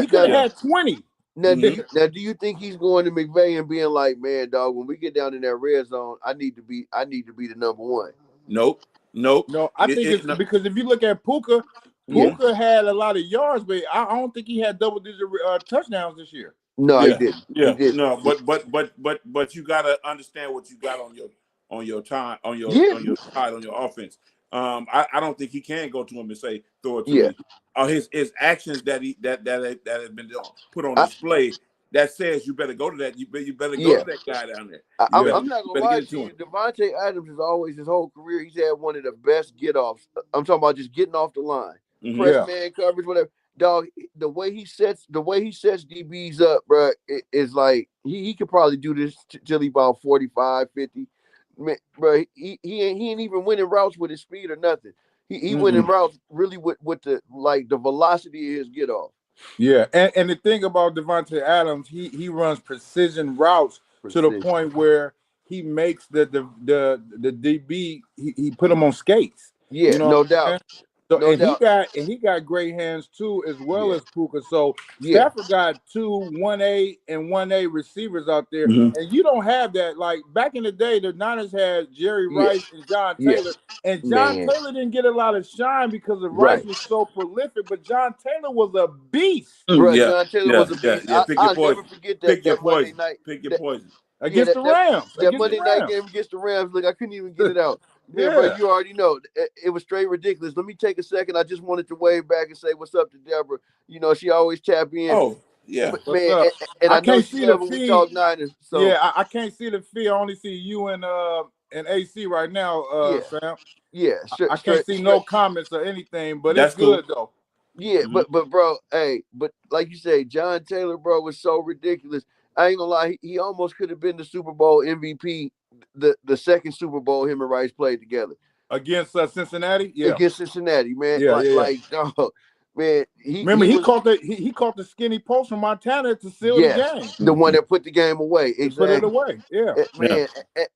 could have had 20. Now, do you think he's going to McVay and being like, man, dog, when we get down in that red zone, I need to be the number one? Nope. No, I think it's because if you look at Puka had a lot of yards, but I don't think he had double-digit touchdowns this year. No, he didn't. Yeah, he didn't. No, but you gotta understand what you got on your side, on your offense. I don't think he can go to him and say throw it to me. His actions that have been put on display that says you better go to that. You better go to that guy down there. I'm not gonna lie to you. Devontae Adams is always his whole career. He's had one of the best get offs. I'm talking about just getting off the line, press man coverage, whatever. Dog, the way he sets DBs up, bro, is like he could probably do this till he about 45, 50. Man, bro, he ain't even winning routes with his speed or nothing. He winning routes really with the velocity of his get off. Yeah, and the thing about Devontae Adams, he runs precision routes to the point where he makes the DB he put him on skates. Yeah, you know no doubt. So he got great hands too, as well as Puka. So Stafford got 2 1A and 1A receivers out there, and you don't have that. Like back in the day, the Niners had Jerry Rice and John Taylor, and John Taylor didn't get a lot of shine because of Rice was so prolific, but John Taylor was a beast. John Taylor was a beast. I'll never forget that. Pick your Monday poison. night. Pick your poison. Against the Rams. That Monday night game against the Rams. Look, I couldn't even get it out. Man, bro, you already know. It was straight ridiculous. Let me take a second. I just wanted to wave back and say what's up to Deborah. You know, she always tap in. Oh, yeah. Man, and I can't see the feed. We talk Niners. So. Yeah, I can't see the feed. I only see you and AC right now, Sam. Yeah, sure. I can't see no comments or anything, but it's good, though. Yeah, but bro, but like you say, John Taylor, bro, was so ridiculous. I ain't gonna lie, he almost could have been the Super Bowl MVP, the second Super Bowl him and Rice played together. against Cincinnati. Yeah, against Cincinnati, man. Yeah, like dog, man. Remember, he he was, caught the skinny post from Montana to seal the yes, game. the one that put the game away. To put it Exactly. away. Yeah. Man,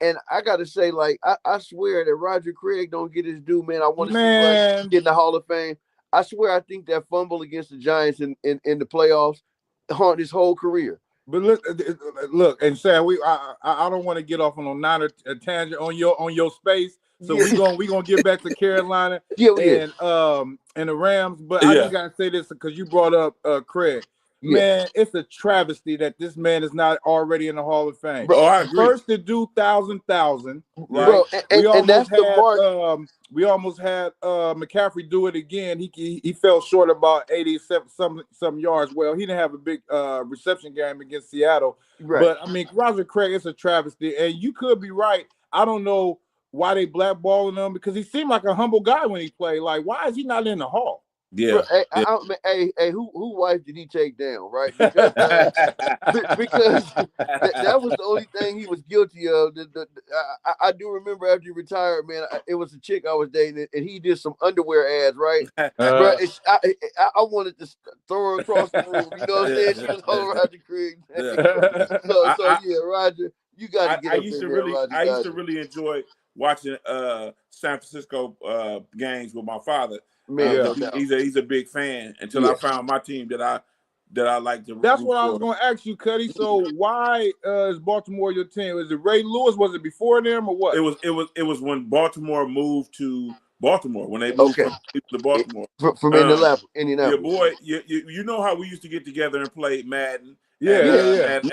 and I gotta say, like, I swear that Roger Craig don't get his due, man. I want to see Roger get in the Hall of Fame. I swear, I think that fumble against the Giants in the playoffs haunt his whole career. But look, and Sam, I don't want to get off on a Niner tangent on your space. So we gonna get back to Carolina and the Rams. But I just gotta say this because you brought up Craig. Man, it's a travesty that this man is not already in the Hall of Fame. Bro, I agree. First to do 1,000, right? Bro, and that's the mark. We almost had McCaffrey do it again. He fell short about 87 some yards. Well, he didn't have a big reception game against Seattle. Right. But I mean, Roger Craig, it's a travesty. And you could be right. I don't know why they blackballing him because he seemed like a humble guy when he played. Like, why is he not in the Hall? Yeah. Bro, hey, who wife did he take down, right? Because that was the only thing he was guilty of. I do remember after he retired, man, it was a chick I was dating, and he did some underwear ads, right? Bro, I wanted to throw her across the room. You know what I'm saying? She was on Roger Craig. Yeah, Roger, you got to get up in there, Roger. I used to really enjoy watching San Francisco games with my father. Man, he's a big fan until I found my team that I like to. That's what I was going to ask you, Cuddy. So why is Baltimore your team? Is it Ray Lewis? Was it before them or what? It was when Baltimore moved to Baltimore when they moved from to Baltimore from Indianapolis. Yeah, boy, you know how we used to get together and play Madden. At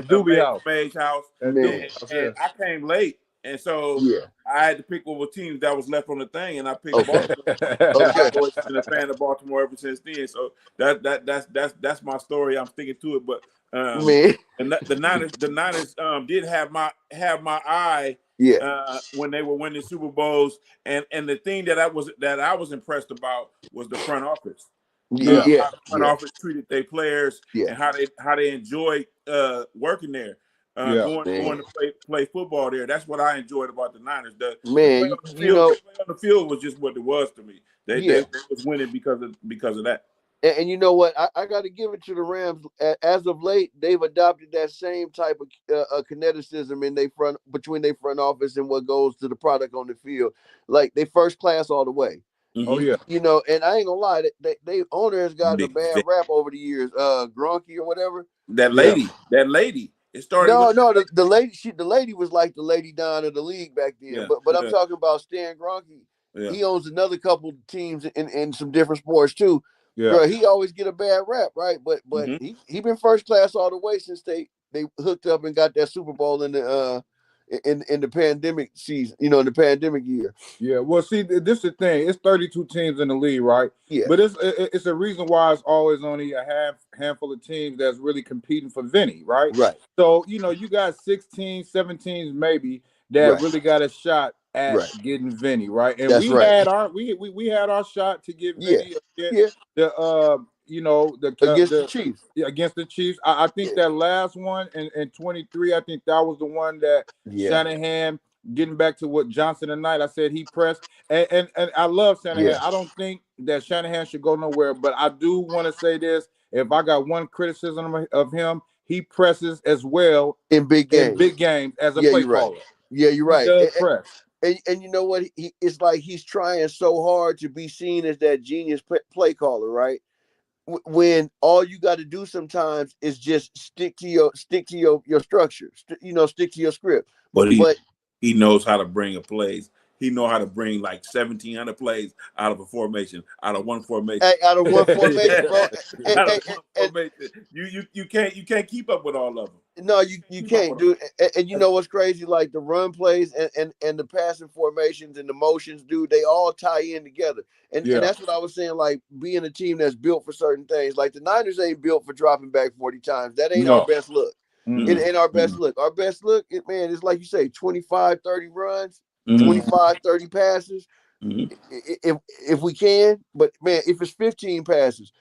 Doobie House. Mage House. And I came late. And so I had to pick what teams that was left on the thing, and I picked Baltimore. I've always been a fan of Baltimore ever since then. So that's my story. I'm sticking to it. But and the Niners did have my eye when they were winning Super Bowls, and the thing that I was impressed about was the front office. How the front office treated their players and how they enjoyed working there. Going to play football there. That's what I enjoyed about the Niners. The play on the field was just what it was to me. They was winning because of that. And you know what? I got to give it to the Rams. As of late, they've adopted that same type of kineticism in between their front office and what goes to the product on the field. Like they first class all the way. Mm-hmm. Oh yeah. You know, and I ain't gonna lie, they owner has gotten a bad rap over the years. Gronky or whatever. That lady. It started. The lady was like the lady down of the league back then. Yeah, but I'm talking about Stan Kroenke. Yeah. He owns another couple teams in some different sports too. Yeah. Bro, he always get a bad rap, right? But he been first class all the way since they hooked up and got that Super Bowl in the pandemic season, in the pandemic year. Yeah, well, see, this is the thing. It's 32 teams in the league, right? Yeah. But it's a reason why it's always only a handful of teams that's really competing for Vinny, right? Right. So, you got 16, 17 maybe that really got a shot at getting Vinny, right? And had our shot to get Vinny against the Chiefs. Yeah, against the Chiefs. I think that last one in 23, I think that was the one that Shanahan, getting back to what Johnson tonight, I said he pressed. And I love Shanahan. I don't think that Shanahan should go nowhere, but I do want to say this. If I got one criticism of him, he presses as well in big games as a play caller. Right. Yeah, you're right. He does press. And you know what? It's like he's trying so hard to be seen as that genius play caller, right? When all you got to do sometimes is just stick to your structure, stick to your script. But he knows how to bring a plays. He knows how to bring like 1,700 plays out of a formation, out of one formation. Out of one formation, bro. You can't keep up with all of them. No, you can't, dude. And you know what's crazy? Like the run plays and the passing formations and the motions, dude, they all tie in together. And that's what I was saying, like being a team that's built for certain things. Like the Niners ain't built for dropping back 40 times. That ain't our best look. Mm-hmm. It ain't our best look. Our best look, it's like you say, 25, 30 runs, 25, 30 passes. Mm-hmm. If we can, but man, if it's 15 passes,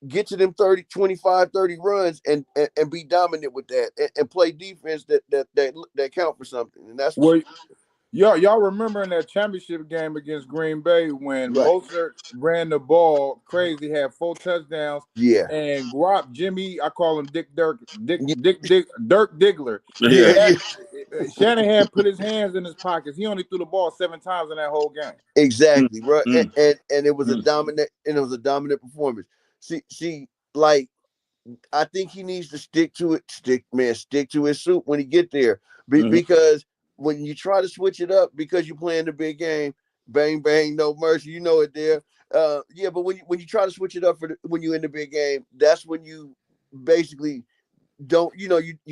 get to them 25, 30 runs and be dominant with that and play defense that count for something. And that's Y'all remember in that championship game against Green Bay when Right. Mostert ran the ball crazy, had 4 touchdowns, Yeah. and Jimmy, I call him Dick Dirk Yeah. Diggler. Yeah. Yeah. Shanahan put his hands in his pockets. He only threw the ball 7 times in that whole game. Exactly, bro. Mm. And it was a dominant performance. See, like I think he needs to stick to it. Stick to his suit when he get there. Because when you try to switch it up because you're playing the big game, bang bang, no mercy. You know it there. Yeah, but when you try to switch it up when you're in the big game, that's when you basically don't you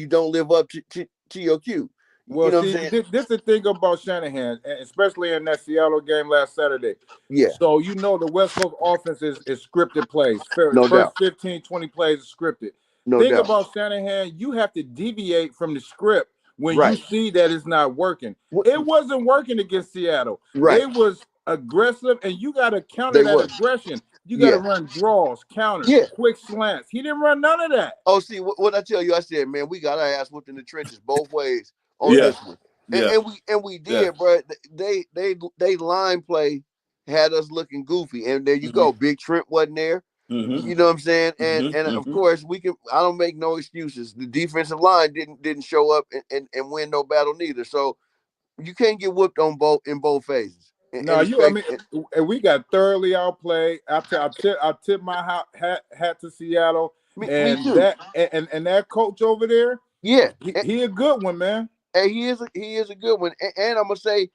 don't live up to your cue. Well, You know what I'm see, saying? this the thing about Shanahan, especially in that Seattle game last Saturday. Yeah, So, the West Coast offense is scripted plays. no First doubt, 15, 20 plays is scripted. no Thing doubt. about Shanahan, you have to deviate from the script when you Right. see that it's not working. What- It wasn't working against Seattle. Right. They was aggressive, and you got to counter They that were. aggression. You got to Yeah. run draws, counters, Yeah. quick slants. He didn't run none of that. Oh, see what I tell you. I said, man, we got our ass whooped in the trenches both ways on Yeah. this one, Yeah. and we did, bro. They line play had us looking goofy, and there you go. Big Trent wasn't there. You know what I'm saying? And of course we can. I don't make no excuses. The defensive line didn't show up and win no battle neither. So you can't get whooped on both phases. No, and we got thoroughly outplayed. I tip my hat to Seattle, me and too. that coach over there, Yeah, he a good one, man. and he is a good one. And I'm gonna say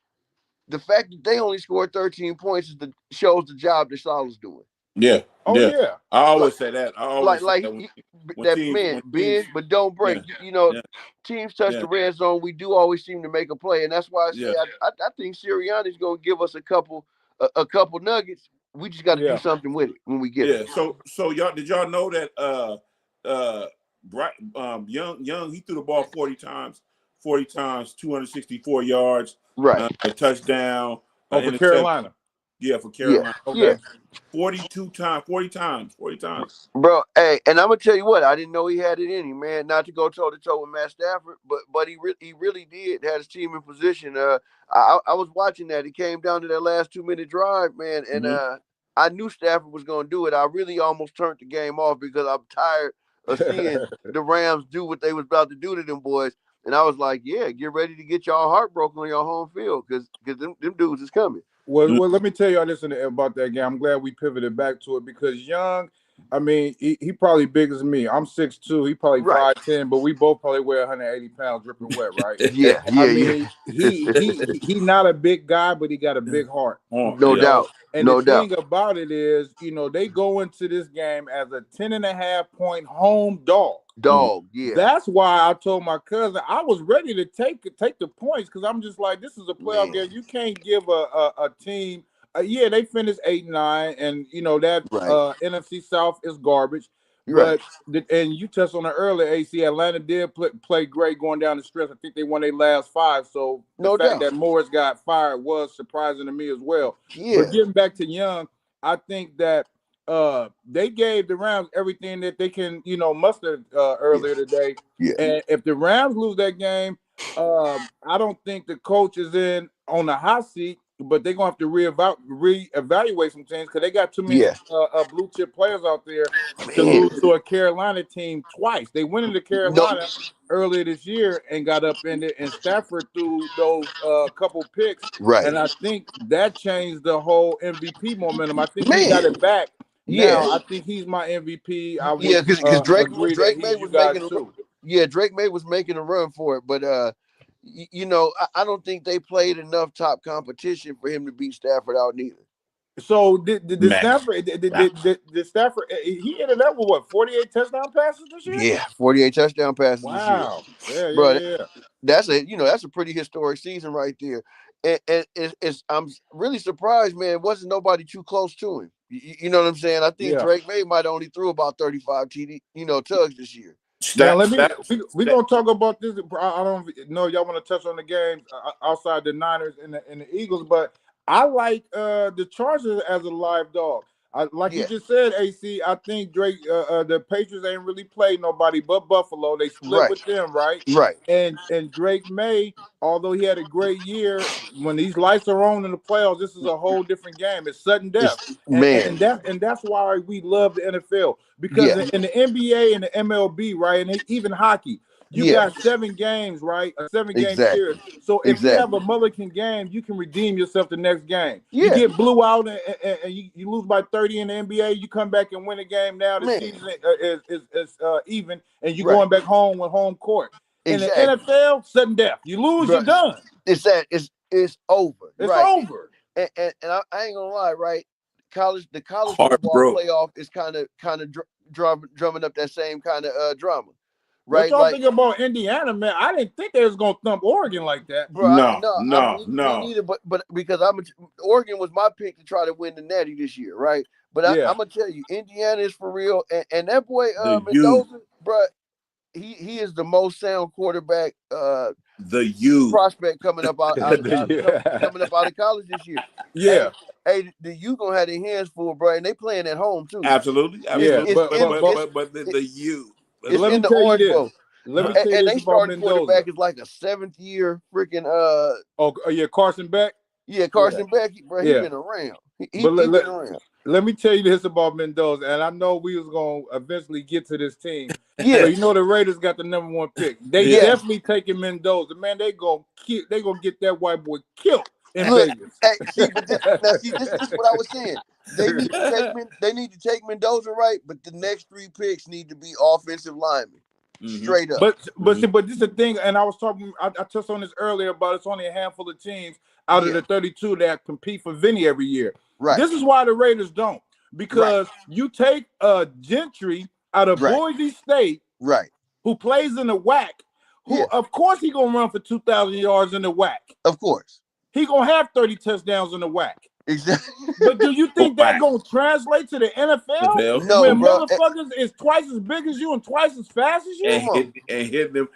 the fact that they only scored 13 points shows the job that Salah's doing. Yeah. Oh yeah. yeah. I always say that. I always say that that man bend but don't break. Yeah. Teams touch the red zone. We do always seem to make a play, and that's why I say I think Sirianni's gonna give us a couple nuggets. We just got to do something with it when we get it. So y'all did y'all know that Young he threw the ball 40 times, 264 yards, right? A touchdown. For Carolina. Yeah, for Carolina. Yeah. Okay. 40 times. Bro, hey, and I'm gonna tell you what, I didn't know he had it in him, man. Not to go toe to toe with Matt Stafford, but he really did had his team in position. I was watching that. It came down to that last 2-minute drive, man, and I knew Stafford was gonna do it. I really almost turned the game off because I'm tired of seeing the Rams do what they was about to do to them boys. And I was like, yeah, get ready to get y'all heartbroken on your home field because them dudes is coming. Well, let me tell y'all this about that game. I'm glad we pivoted back to it because Young, I mean, he probably bigger than me. I'm 6'2", he probably 5'10", but we both probably weigh 180 pounds dripping wet, right? Yeah. I mean, he not a big guy, but he got a big heart. No doubt. And the thing about it is, they go into this game as a 10.5-point home dog. Yeah. That's why I told my cousin I was ready to take the points because I'm just like, this is a playoff game. You can't give a team. They finished 8-9, and that NFC South is garbage. But and you touched on it earlier, AC. Atlanta did play great going down the stretch. I think they won their last 5. So the fact that Morris got fired was surprising to me as well. Yeah. But getting back to Young, I think that they gave the Rams everything that they can, muster earlier today. Yeah. And if the Rams lose that game, I don't think the coach is on the hot seat, but they're gonna have to reevaluate some things because they got too many blue chip players out there to lose to a Carolina team twice. They went into Carolina earlier this year and got upended, and Stafford threw those couple picks. Right. And I think that changed the whole MVP momentum. I think he got it back. Now I think he's my MVP. Because Drake May was making too. Drake May was making a run for it, but I don't think they played enough top competition for him to beat Stafford out neither. So did Stafford? Did Stafford? He ended up with what? 48 touchdown passes this year. Yeah, 48 touchdown passes this year. Yeah. That's a pretty historic season right there. And I'm really surprised, man. Wasn't nobody too close to him. You know what I'm saying? I think Drake May might only threw about 35 TD, tugs this year. Now we're gonna talk about this. I don't know y'all want to touch on the games outside the Niners and the Eagles, but I like the Chargers as a live dog. Like you Yeah. just said, AC, I think Drake, the Patriots ain't really played nobody but Buffalo. They split Right. with them, right? Right. And Drake May, although he had a great year, when these lights are on in the playoffs, this is a whole different game. It's sudden death. Man. And that's why we love the NFL, because Yeah. in the NBA and the MLB, right, and even hockey, you Yeah. got 7 games, right? A 7-game Exactly. series. So if you have Exactly. a mulligan game, you can redeem yourself the next game. You Yeah. get blew out and you lose by 30 in the NBA. You come back and win a game. Now the Man. season is even, and you're Right. going back home with home court. Exactly. In the NFL, sudden death. You lose, you're Bruh, done. It's over. It's Right. over. And I ain't gonna lie, right? The college Heart football broke. playoff is kind of drumming up that same kind of drama, What right? y'all Like, think about Indiana, man? I didn't think they was gonna thump Oregon like that. bro, No. me neither. But because Oregon was my pick to try to win the Natty this year, right? But Yeah. I'm gonna tell you, Indiana is for real, and that boy The Mendoza, bro, he is the most sound quarterback prospect coming up out of college this year. Yeah. Hey, the U gonna have their hands full, bro, and they playing at home too. Absolutely. Yeah, But It's the U. It's let me in the tell you Orange this. Bowl. Let me tell you And this they about starting Mendoza. quarterback is like a 7th year freaking yeah, Carson Beck. Carson Beck, bro. He Yeah. been around. He But been around. Let me tell you this about Mendoza, and I know we was gonna eventually get to this team. Yeah. So you know the Raiders got the #1 pick. They definitely taking Mendoza. Man, they gonna get that white boy killed in Vegas. Hey, this is what I was saying. They need to take Mendoza, right? But the next 3 picks need to be offensive linemen. Straight up. But this is the thing, and I touched on this earlier about it's only a handful of teams out of the 32 that compete for Vinny every year. Right. This is why the Raiders don't, because you take Gentry out of Boise State, right, who plays in the WAC, who of course he gonna run for 2,000 yards in the WAC. Of course, he gonna have 30 touchdowns in the WAC. Exactly. But do you think that gonna translate to the NFL? No, when bro. Motherfuckers is twice as big as you and twice as fast as you? And hit them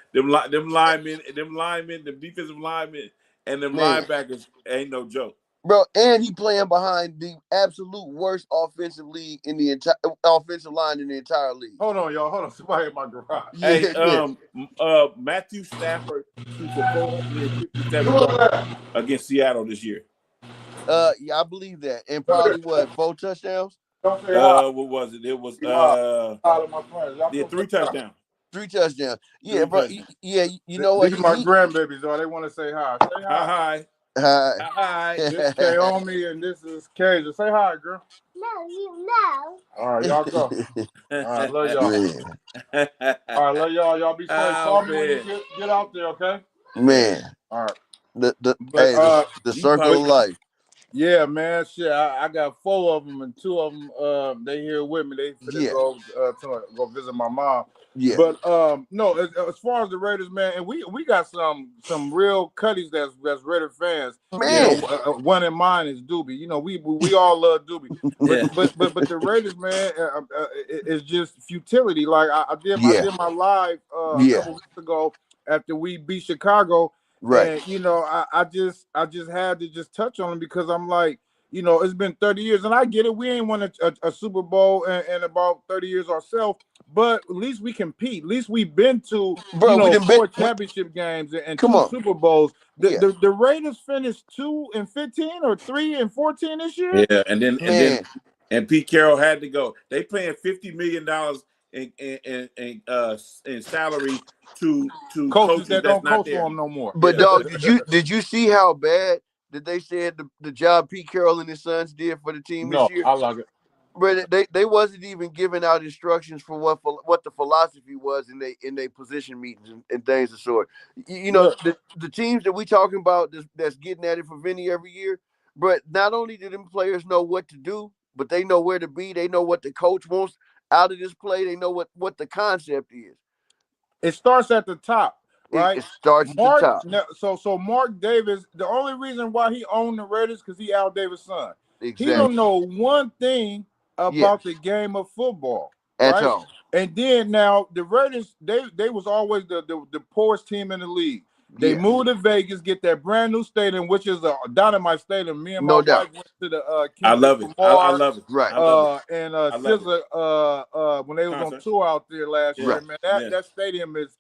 linemen, them defensive linemen, and them linebackers ain't no joke. Bro, and he playing behind the absolute worst offensive line in the entire league. Hold on, y'all. Hold on. Somebody in my garage. Hey, Matthew Stafford threw for 457 yards against Seattle this year. Yeah, I believe that. And probably 4 touchdowns? What was it? It was my 3 touchdowns. 3 touchdowns. Yeah, bro. Yeah, you know what? These are my grandbabies, though. They want to say hi. Say hi. Hi. This is Kaomi and this is Kaja. Say hi, girl. No, you know. All right, y'all go. All right, love y'all. All right, love y'all. Y'all be safe. Call me when you get out there, okay? Man. All right. The circle of life. Yeah, man. Shit, I got 4 of them, and 2 of them, they here with me. They finna go visit my mom. Yeah. But no, as far as the Raiders, man, and we got some real cutties that's Raider fans. Man, you know, one in mine is Doobie. You know, we all love Doobie. But the Raiders, man, is just futility. Like I did my live a couple weeks ago after we beat Chicago. Right. And you know, I just had to just touch on them because I'm like, you know, it's been 30 years, and I get it. We ain't won a Super Bowl in about 30 years ourselves, but at least we compete. At least we've been to 4 championship games and 2 Super Bowls. The Raiders finished 2-15 or 3-14 this year. Yeah, and Pete Carroll had to go. They paying $50 million in salary to coaches that don't coach for them no more. But dog, did you see how bad that they said the job Pete Carroll and his sons did for the team this year? I like it. But they wasn't even giving out instructions for what the philosophy was in they position meetings and things of sort. You know, the teams that we talking about that's getting at it for Vinny every year. But not only do them players know what to do, but they know where to be. They know what the coach wants out of this play. They know what the concept is. It starts at the top, right? It starts at the top. So Mark Davis, the only reason why he owned the Raiders because he Al Davis' son. Exactly. He don't know one thing about the game of football. At all. And then now the Raiders, they was always the poorest team in the league. They Yeah. moved to Vegas, get that brand new stadium, which is a dynamite stadium. Me and my No doubt. wife went to the I Kendrick love it. I Lamar, love it. Right. I love it. and I love it. SZA when they was on Concert. tour out there last Yeah. year. Man, Yeah. that stadium is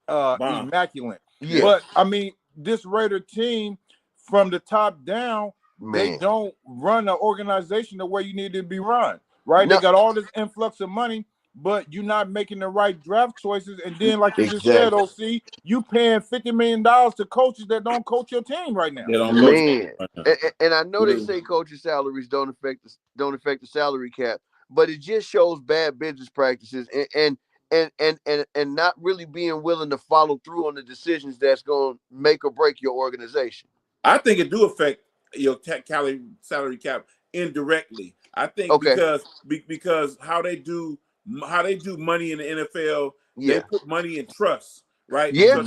Bomb. immaculate. Yeah. But I mean, this Raider team from the top down, they Man. don't run an organization the way you need to be run. Right? No. They got all this influx of money, but you're not making the right draft choices. And then, like you just said, Exactly. OC, you paying $50 million to coaches that don't coach your team right now. They don't coach Man. right now. And I know they Really. say coaches' salaries don't affect the salary cap, but it just shows bad business practices and not really being willing to follow through on the decisions that's going to make or break your organization. I think it do affect your salary cap indirectly. I think Okay. because how they do money in the NFL, Yeah. they put money in trust, right? Yeah. So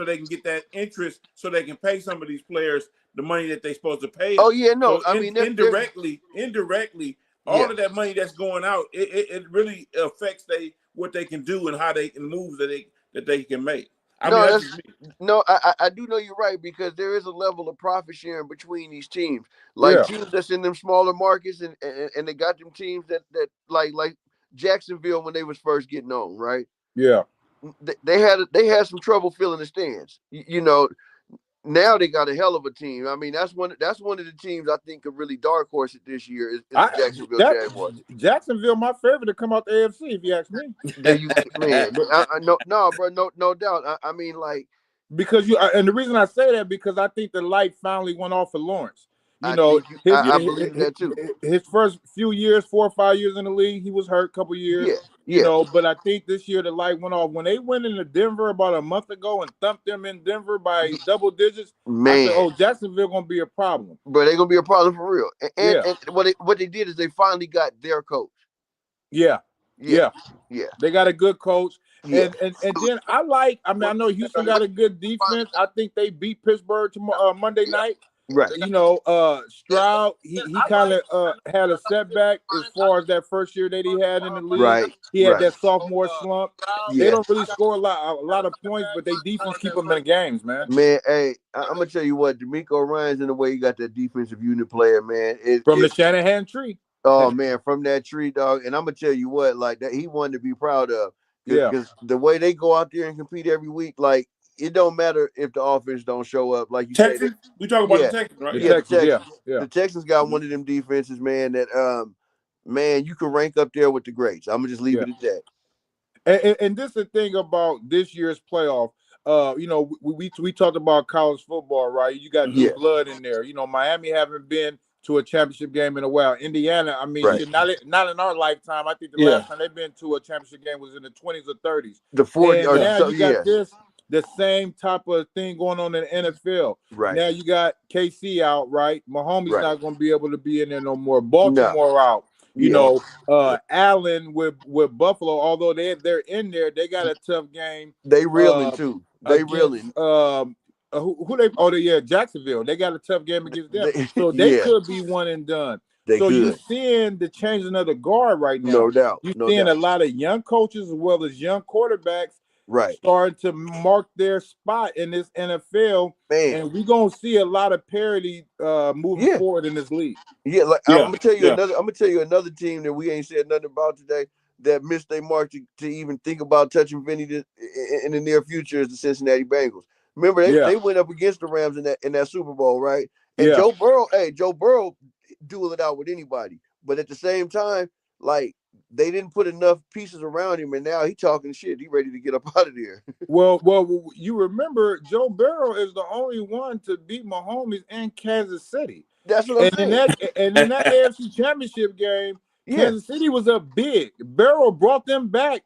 they can get that interest, so they can pay some of these players the money that they're supposed to pay them. Oh yeah, no. So I mean, indirectly, all Yeah. of that money that's going out, it really affects what they can do and how they can moves that they can make. I No, mean, that's- that's just me. No, I do know you're right, because there is a level of profit sharing between these teams. Like Yeah. teams that's in them smaller markets, and they got them teams that like Jacksonville when they was first getting on, right? Yeah. They had some trouble filling the stands. You know, now they got a hell of a team. I mean, that's one of the teams I think could really dark horse it this year is the Jacksonville Jaguars. Jacksonville, my favorite to come out the AFC, if you ask me. Man, no, bro, no doubt. I mean, like, Because and the reason I say that, because I think the light finally went off for Lawrence. You I know, think I believe that too. His first few years, 4 or 5 years in the league, he was hurt a couple years. Yeah, You know, but I think this year the light went off when they went into Denver about a month ago and thumped them in Denver by double digits. man. I said, "Oh, Jacksonville gonna be a problem." But they're gonna be a problem for real. And what they did is they finally got their coach. Yeah. Yeah. They got a good coach. Yeah. And then I know Houston got a good defense. I think they beat Pittsburgh Monday night. Right. You know, Stroud, he kind of had a setback as far as that first year that he had in the league. Right. He had that sophomore slump. Yeah. They don't really score a lot of points, but they defense keep them in the games, man. Man, hey, I'm gonna tell you what, D'Amico Ryans, in the way he got that defensive unit player, man. The Shanahan tree. Oh man, from that tree, dog. And I'm gonna tell you what, like that, he wanted to be proud of. Because the way they go out there and compete every week, like, it don't matter if the offense don't show up. Like you Texans, said, we talk about the Texans, right? The Texans. The Texans got one of them defenses, man, that man, you can rank up there with the greats. I'm gonna just leave it at that. And this is the thing about this year's playoff. You know, we talked about college football, right? You got new blood in there. You know, Miami haven't been to a championship game in a while. Indiana, I mean, not in our lifetime. I think the last time they've been to a championship game was in the 20s or 30s. The 40s. And now you got the same type of thing going on in the NFL. Right. Now you got KC out, right? Mahomes not going to be able to be in there no more. Baltimore out. You know, Allen with Buffalo, although they're in there, they got a tough game. They reeling too. They reeling. Jacksonville. They got a tough game against them. They could be one and done. You're seeing the changing of the guard right now. No doubt. You're seeing a lot of young coaches as well as young quarterbacks starting to mark their spot in this NFL. Man. And we're gonna see a lot of parity moving forward in this league. Yeah, like I'm gonna tell you another team that we ain't said nothing about today that missed their mark to even think about touching Vinny in the near future is the Cincinnati Bengals. Remember, they went up against the Rams in that Super Bowl, right? And Joe Burrow duel it out with anybody. But at the same time, like, they didn't put enough pieces around him, and now he talking shit. He ready to get up out of there. Well, you remember Joe Burrow is the only one to beat Mahomes in Kansas City. That's what I'm saying. In that AFC Championship game, Kansas City was up big. Burrow brought them back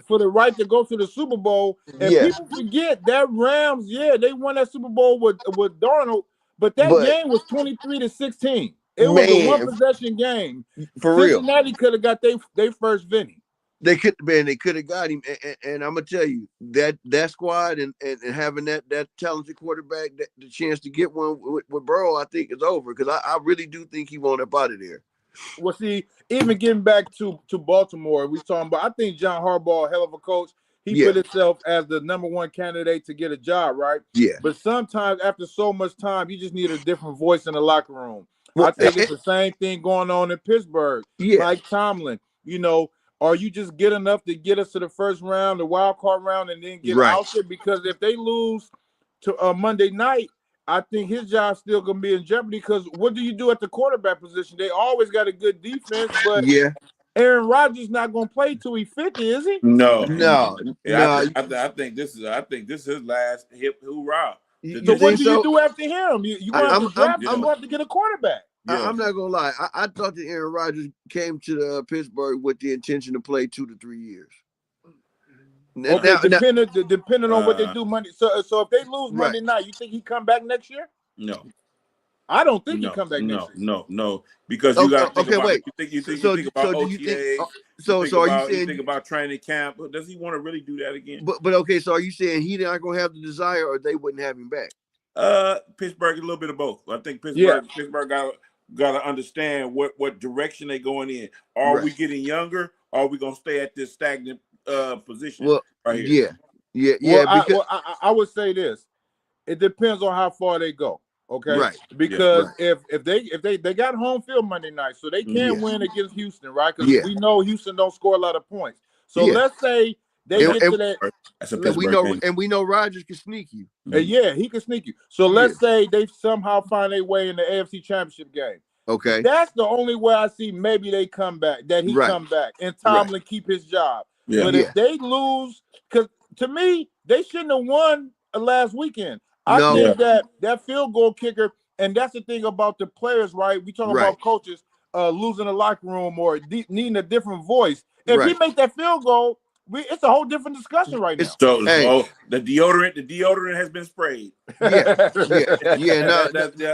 for the right to go to the Super Bowl. And people forget that Rams, they won that Super Bowl with Darnold, but that game was 23-16. It was a one-possession game. For real. Cincinnati could have got their first Vinny. They could have got him. And I'm gonna tell you, that squad and having that talented quarterback, the chance to get one with Burrow, I think is over, because I really do think he won't up out of there. Well, see, even getting back to Baltimore, we talking about, I think John Harbaugh, a hell of a coach. he Yeah. put himself as the #1 candidate to get a job, right? Yeah. But sometimes after so much time, you just need a different voice in the locker room. Well, I think it's the same thing going on in Pittsburgh. Yeah. Mike Tomlin, are you just good enough to get us to the first round, the wild card round, and then get Right. out there? Because if they lose to Monday night, I think his job's still going to be in jeopardy, because what do you do at the quarterback position? They always got a good defense, but Yeah. Aaron Rodgers not going to play till he's 50, is he? No. No. Yeah, I think this is his last hip hoorah. You So what think do so? you do after him? You're going to have to draft him. You have to get a quarterback. Yeah. I'm not gonna lie. I thought that Aaron Rodgers came to Pittsburgh with the intention to play 2 to 3 years. Okay, depending on what they do Monday. So if they lose Right. Monday night, you think he come back next year? No. I don't think he come back next year. No, because you got to think about. Wait. You think about do you OTAs. think? So are you saying? You think about training camp? Does he want to really do that again? But okay. So are you saying he's not gonna have the desire, or they wouldn't have him back? Pittsburgh, a little bit of both. I think Pittsburgh got to understand what direction they going in. Are we getting younger? Or are we gonna stay at this stagnant position? Well, right here? Yeah. Well, I would say this. It depends on how far they go. Okay, right. Because if they got home field Monday night, so they can win against Houston, right? Because we know Houston don't score a lot of points. So let's say they get to that. That's a we know Rodgers can sneak you. Yeah, he can sneak you. So let's say they somehow find their way in the AFC Championship game. Okay, that's the only way I see maybe they come back. That he come back and Tomlin keep his job. Yeah. But if they lose, because to me they shouldn't have won last weekend. I think that field goal kicker, and that's the thing about the players, right? We talking about coaches losing the locker room or needing a different voice. If he make that field goal, it's a whole different discussion right now. So the deodorant has been sprayed. Yeah.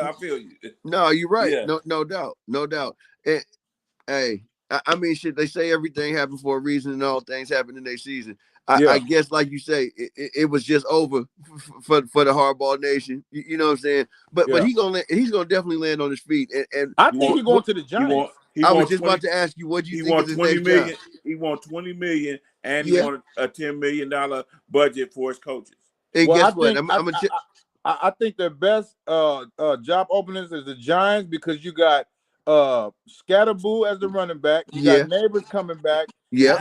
I feel you. No, you're right. Yeah. No doubt. And, hey, I mean, shit. They say everything happened for a reason, and all things happen in their season. I guess, like you say, it was just over for the Hardball Nation. You know what I'm saying? But he's gonna definitely land on his feet. And I think he's going to the Giants. I was just about to ask you, what do you think? He wants $20 million. He wants $20 million, and he wants a $10 million budget for his coaches. And guess what? I think the best job openings is the Giants, because you got Scatterboo as the running back. You got Neighbors coming back. Yeah.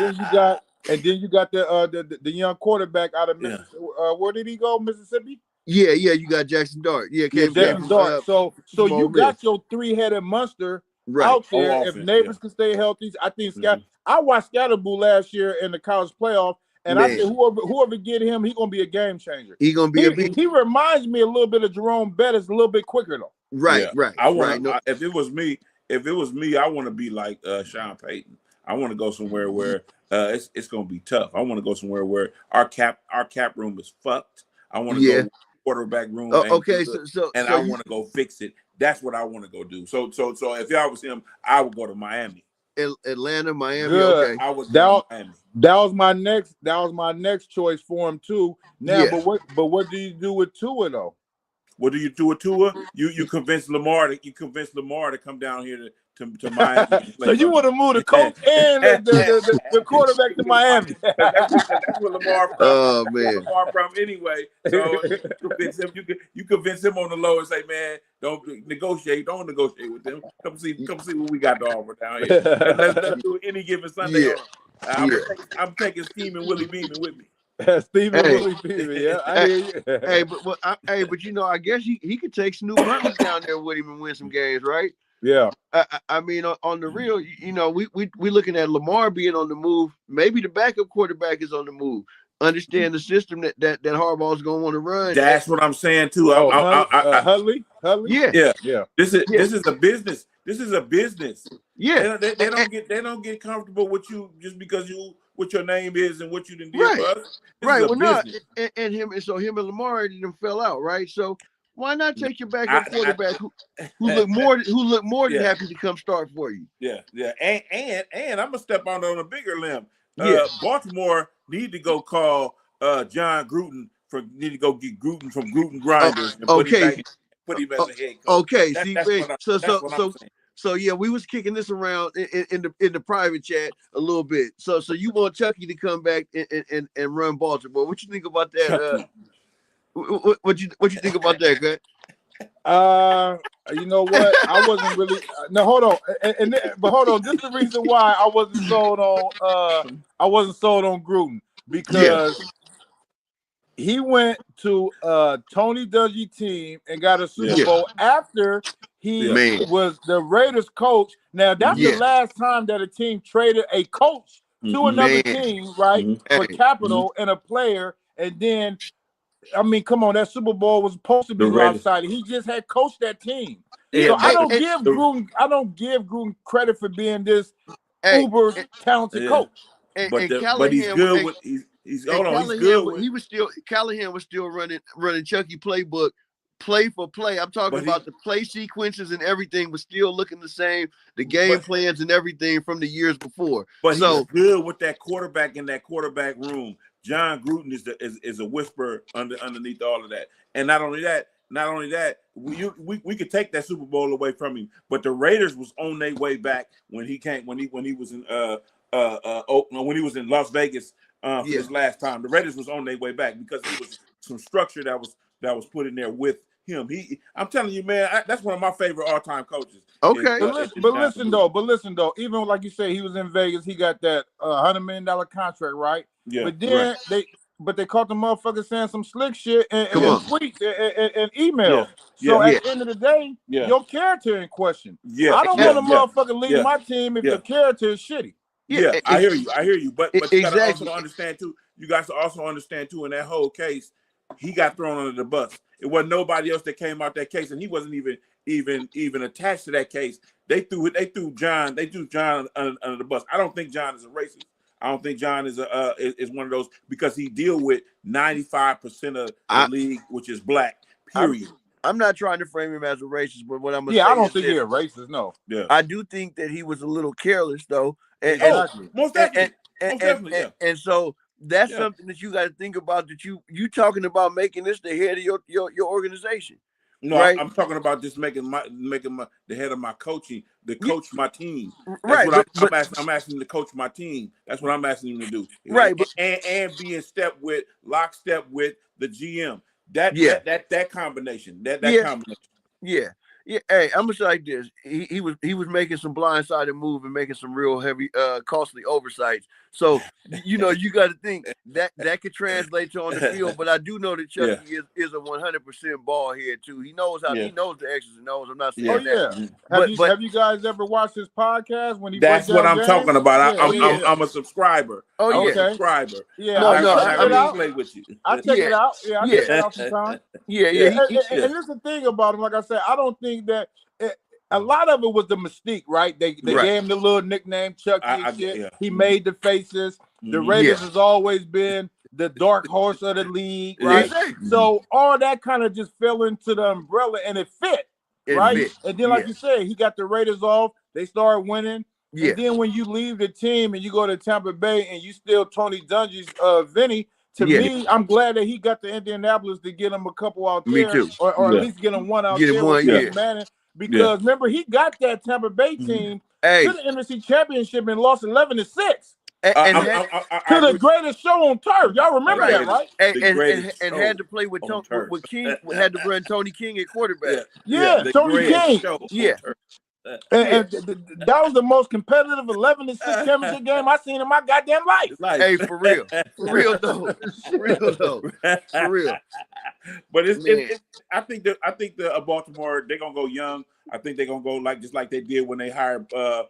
And then you got the young quarterback out of Mississippi. Where did he go? Mississippi? Yeah. You got Jackson Dart. Jackson Dart. So you got your 3-headed monster out there. If Neighbors can stay healthy, I think I watched Scatterboo last year in the college playoff, and I think whoever get him, he's gonna be a game changer. He's gonna be he reminds me a little bit of Jerome Bettis, a little bit quicker though. Right. If it was me, I want to be like Sean Payton. I want to go somewhere where it's going to be tough. I want to go somewhere where our cap room is fucked. I want to go quarterback room. I want to go fix it. That's what I want to go do. So if y'all was him, I would go to Miami. Atlanta, Miami. Good. Okay, I would go to Miami. That was my next choice for him too. Now, but what do you do with Tua though? What do you do with Tua? You convince Lamar to come down here to Miami. So you want to move the coach and the quarterback to Miami? That's what Lamar from. Oh man, Lamar from anyway. So you convince him on the low and say, man, don't negotiate with them. Come see what we got to offer down here. Let's do any given Sunday. I'm taking Steven Willie Beeman with me. Stephen Willie Beeman, yeah. I hear you. But I guess he could take Snoop Hunters down there with him and win some games, right? Yeah. I mean, on the real, we looking at Lamar being on the move. Maybe the backup quarterback is on the move. Understand the system that Harbaugh's going to want to run. That's what I'm saying too. Huntley. Yeah. This is a business. This is a business. Yeah. They don't get comfortable with you just because what your name is and what you done did for us. Right. Well, no, and him and Lamar didn't fell out, right? So why not take your backup quarterback who look more than happy to come start for you? Yeah. And I'm gonna step on a bigger limb. Baltimore need to go call John Gruden need to go get Gruden from Gruden Grinders and put him as the head coach. Okay, that's what I'm saying. So yeah, we was kicking this around in the private chat a little bit. So you want Chucky to come back and run Baltimore? What you think about that? Chucky. What you think about that, Gut? You know what? I wasn't really. No, hold on. But hold on. This is the reason why I wasn't sold on. I wasn't sold on Gruden because he went to Tony Dungy team and got a Super Bowl after he was the Raiders coach. Now that's the last time that a team traded a coach to another team, right? For capital and a player, and then. I mean, come on, that Super Bowl was supposed to be lopsided. He just had coached that team. So I don't give Gruden credit for being this uber talented coach. But he's good with he's good. He was still Callahan was still running Chucky playbook play for play. I'm talking about the play sequences and everything was still looking the same. The game plans and everything from the years before. But he's good with that quarterback in that quarterback room. John Gruden is a whisper underneath all of that, and not only that, we could take that Super Bowl away from him. But the Raiders was on their way back when he was in when he was in Las Vegas for his last time. The Raiders was on their way back because there was some structure that was put in there with him. I'm telling you, man, that's one of my favorite all-time coaches. Okay, but listen though, even like you say, he was in Vegas. He got that $100 million contract, right? Yeah. But then they caught the motherfucker saying some slick shit and tweets and emails. So at the end of the day, your character in question. Yeah. I don't want a motherfucker leave my team if the character is shitty. Yeah, I hear you. But you gotta also understand too. You guys also understand too. In that whole case, he got thrown under the bus. It wasn't nobody else that came out that case, and he wasn't even attached to that case. They threw John under the bus. I don't think John is a racist. I don't think John is one of those because he deal with 95% of the league, which is black. Period. I'm not trying to frame him as a racist, but what I'm gonna say I don't think he's a racist. No. Yeah. I do think that he was a little careless though. Most definitely. And so that's something that you got to think about. That you talking about making this the head of your organization. No, right? I'm talking about just making the head of my coaching, coach my team. That's what I'm asking him to coach my team. That's what I'm asking him to do. Right, and be in lockstep with the GM. That combination. That combination. Yeah. Yeah, hey, I'm gonna say like this. He was making some blindsided move and making some real heavy, costly oversights. So you got to think that could translate to on the field. But I do know that Chucky is a 100% ball head too. He knows he knows the X's and O's. I'm not saying that. Have you guys ever watched his podcast when he? That's what I'm talking about. I'm a subscriber. Oh yeah, I'm a subscriber. Yeah, I play with you. I check it out. Yeah, I check it out sometimes. Yeah. And there's the thing about him. Like I said, I don't think that a lot of it was the mystique, right? They gave him the little nickname Chucky and shit. Yeah. He made the faces. The Raiders has always been the dark horse of the league, right? So all that kind of just fell into the umbrella and it fit, right? And then, like you said, he got the Raiders off. They started winning. Yeah. And then when you leave the team and you go to Tampa Bay and you still Tony Dungy's Vinny, to me, I'm glad that he got to Indianapolis to get him a couple out there. Me too. Or at least get him one out there. Manning, because remember, he got that Tampa Bay team to the NFC Championship and lost 11-6. To the greatest show on turf. Y'all remember that, right? And had to play with King. Had to run Tony King at quarterback. Yeah, Tony King. And that was the most competitive 11-6 championship game I seen in my goddamn life. Hey, for real though. For real. But I think the Baltimore, they're gonna go young. I think they're gonna go just like they did when they hired Harbaugh.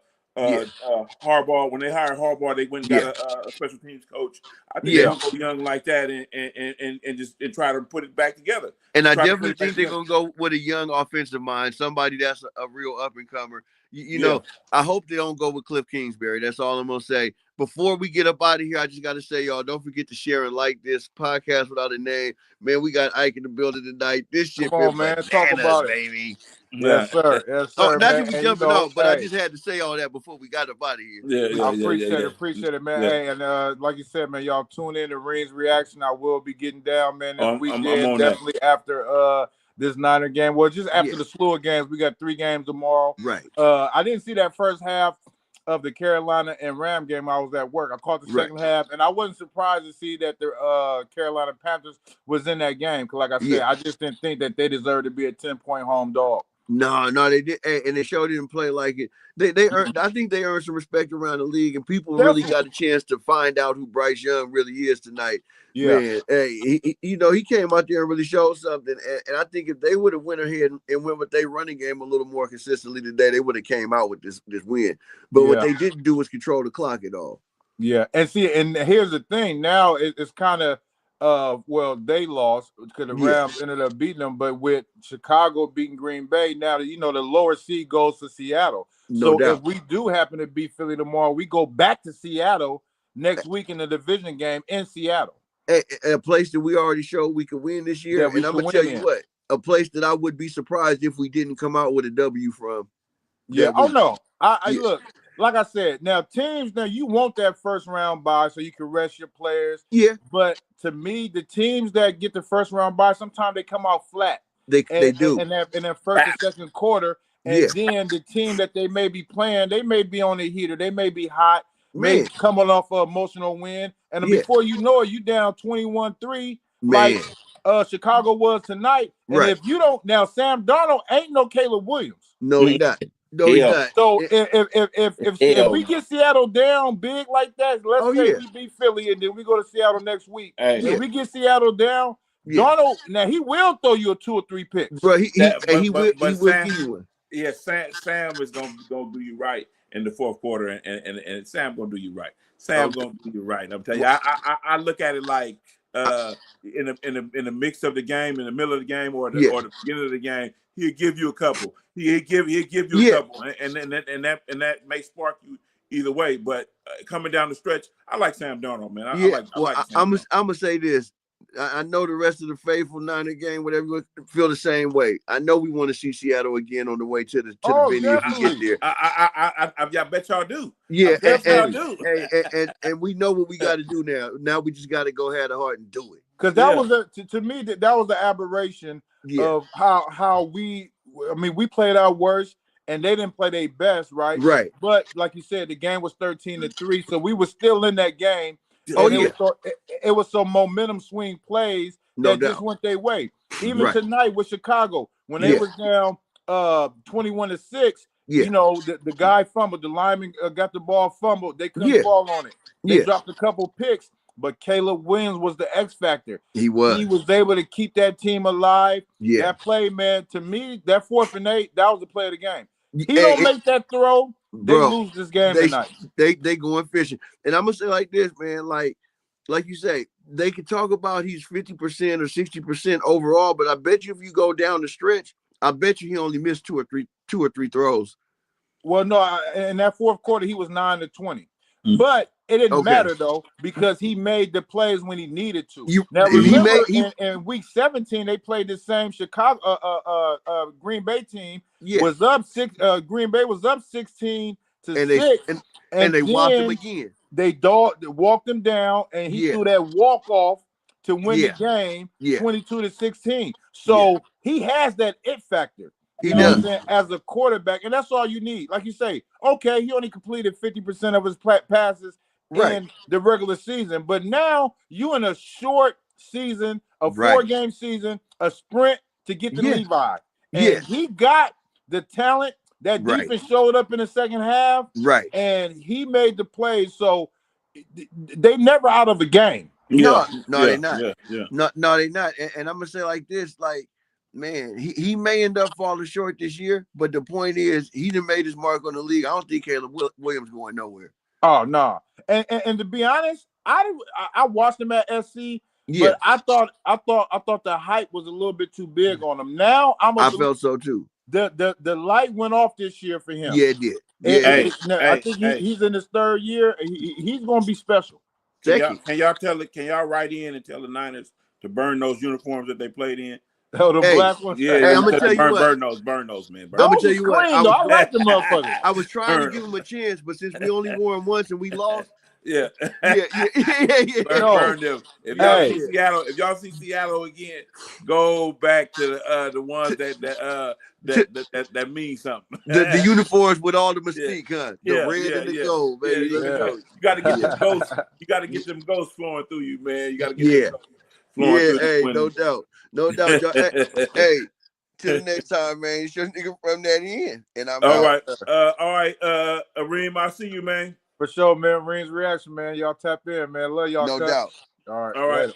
When they hired Harbaugh, they went and got a special teams coach. I think they're gonna go young like that and just try to put it back together. And I definitely think they're gonna go with a young offensive mind, somebody that's a real up and comer. You know, I hope they don't go with Cliff Kingsbury. That's all I'm gonna say. Before we get up out of here, I just gotta say, y'all, don't forget to share and like this podcast without a name. Man, we got Ike in the building tonight. This shit, come on, man, talk about it, baby. Yes, sir. Yes, sir. Not that we jumping out, but I just had to say all that before we got up out of here. I appreciate it, man. Hey, and like you said, man, y'all tune in to Reigns Reaction. I will be getting down, man, this weekend. Definitely after this Niner game. Well, just after the slew of games, we got 3 games tomorrow. Right. I didn't see that first half of the Carolina and Ram game. I was at work. I caught the second half, and I wasn't surprised to see that the Carolina Panthers was in that game. Because, like I said, I just didn't think that they deserved to be a 10-point home dog. No, they did, and they sure didn't play like it. They earned. I think they earned some respect around the league, and people really got a chance to find out who Bryce Young really is tonight. Yeah, man, hey, he came out there and really showed something, and I think if they would have went ahead and went with their running game a little more consistently today, they would have came out with this win. But what they didn't do was control the clock at all. Yeah, and see, and here's the thing. Now it's kind of. Well, they lost because the Rams ended up beating them, but with Chicago beating Green Bay, now the lower seed goes to Seattle. No doubt. If we do happen to beat Philly tomorrow, we go back to Seattle next week in the division game in Seattle. A place that we already showed we could win this year. And I'm gonna tell you what, a place that I would be surprised if we didn't come out with a W from. Yeah. Oh no. I look. Like I said, now you want that first round bye so you can rest your players. Yeah. But to me, the teams that get the first round bye, sometimes they come out flat. They do. In that first and second quarter. And then the team that they may be playing, they may be on the heater. They may be hot, may coming off an emotional win. And before you know it, you down 21-3 like Chicago was tonight. And if you don't, now Sam Darnold ain't no Caleb Williams. No, he not. No, he's not. So if we get Seattle down big like that, let's say we beat Philly and then we go to Seattle next week. If we get Seattle down, Darnold, now he will throw you a 2 or 3 picks. Bro, he will give you one. Yeah, Sam is gonna do you right in the fourth quarter, and Sam gonna do you right. Sam gonna do you right. And I'm telling you, I look at it like in the mix of the game, in the middle of the game, or the beginning of the game, he'll give you a couple. He'll give you a couple, and that may spark you either way. But coming down the stretch, I like Sam Darnold, man. I'm gonna say this. I know the rest of the faithful Niner game, whatever, you feel the same way. I know we want to see Seattle again on the way to the venue if we get there. I bet y'all do. Yeah, and we know what we got to do now. Now we just got to go have the heart and do it. Because that was to me that was the aberration of how we played our worst and they didn't play their best, right? Right. But like you said, the game was 13-3, so we were still in that game. It was some momentum swing plays that just went their way. Even tonight with Chicago, when they was down 21-6, the guy fumbled, the lineman got the ball fumbled. They couldn't fall on it. They dropped a couple picks, but Caleb Williams was the X factor. He was able to keep that team alive. That play, man, to me, that 4th and 8, that was the play of the game. He don't make that throw, they lose this game tonight. They going fishing. And I'm gonna say like this, man, like you say, they can talk about he's 50% or 60% overall, but I bet you if you go down the stretch, I bet you he only missed two or three throws. Well, no, in that fourth quarter, he was 9-20. But it didn't matter, though, because he made the plays when he needed to. In week 17, they played the same Chicago Green Bay team. Was up 6. Green Bay was up 16-6, and they walked him again. They walked him down, and he threw that walk off to win the game, 22-16. So he has that it factor. You know what I'm saying? As a quarterback, and that's all you need. Like you say, okay, he only completed 50% of his passes in the regular season, but now you in a short season, a 4-game season, a sprint to get to Levi. And he got the talent. That defense showed up in the second half, and he made the plays. So they never out of the game. No, they're not. No, they're not. And I'm gonna say like this, like, man, he may end up falling short this year, but the point is he done made his mark on the league. I don't think Caleb Williams going nowhere. Oh no, and to be honest, I watched him at SC, but I thought the hype was a little bit too big on him. Now I felt so too. The light went off this year for him. Yeah, it did. I think he's in his 3rd year. He's going to be special. Can y'all write in and tell the Niners to burn those uniforms that they played in? Oh, the Hey, black one. Yeah, Hey, I'ma tell you what. burn those, man. Burn I'ma Those tell was you what. clean, though. I like the motherfuckers. I was trying to Burn give him a chance, but since we only won once and we lost, yeah. yeah. Burn them. If y'all see Seattle again, go back to the ones that mean something. The uniforms with all the mystique, huh? The Yeah, red yeah, and the yeah. gold, baby. Yeah, Let's yeah. go. You got to get them ghosts. You got to get them ghosts flowing through you, man. You got to get Yeah. them ghosts flowing Yeah, through hey, you. no doubt. No doubt. Y'all. Hey, till the next time, man. It's your nigga from that end. And I'm All out. right. Areem, I'll see you, man. For sure, man. Rings reaction, man. Y'all tap in, man. Love y'all. No doubt. All right. All right. Later.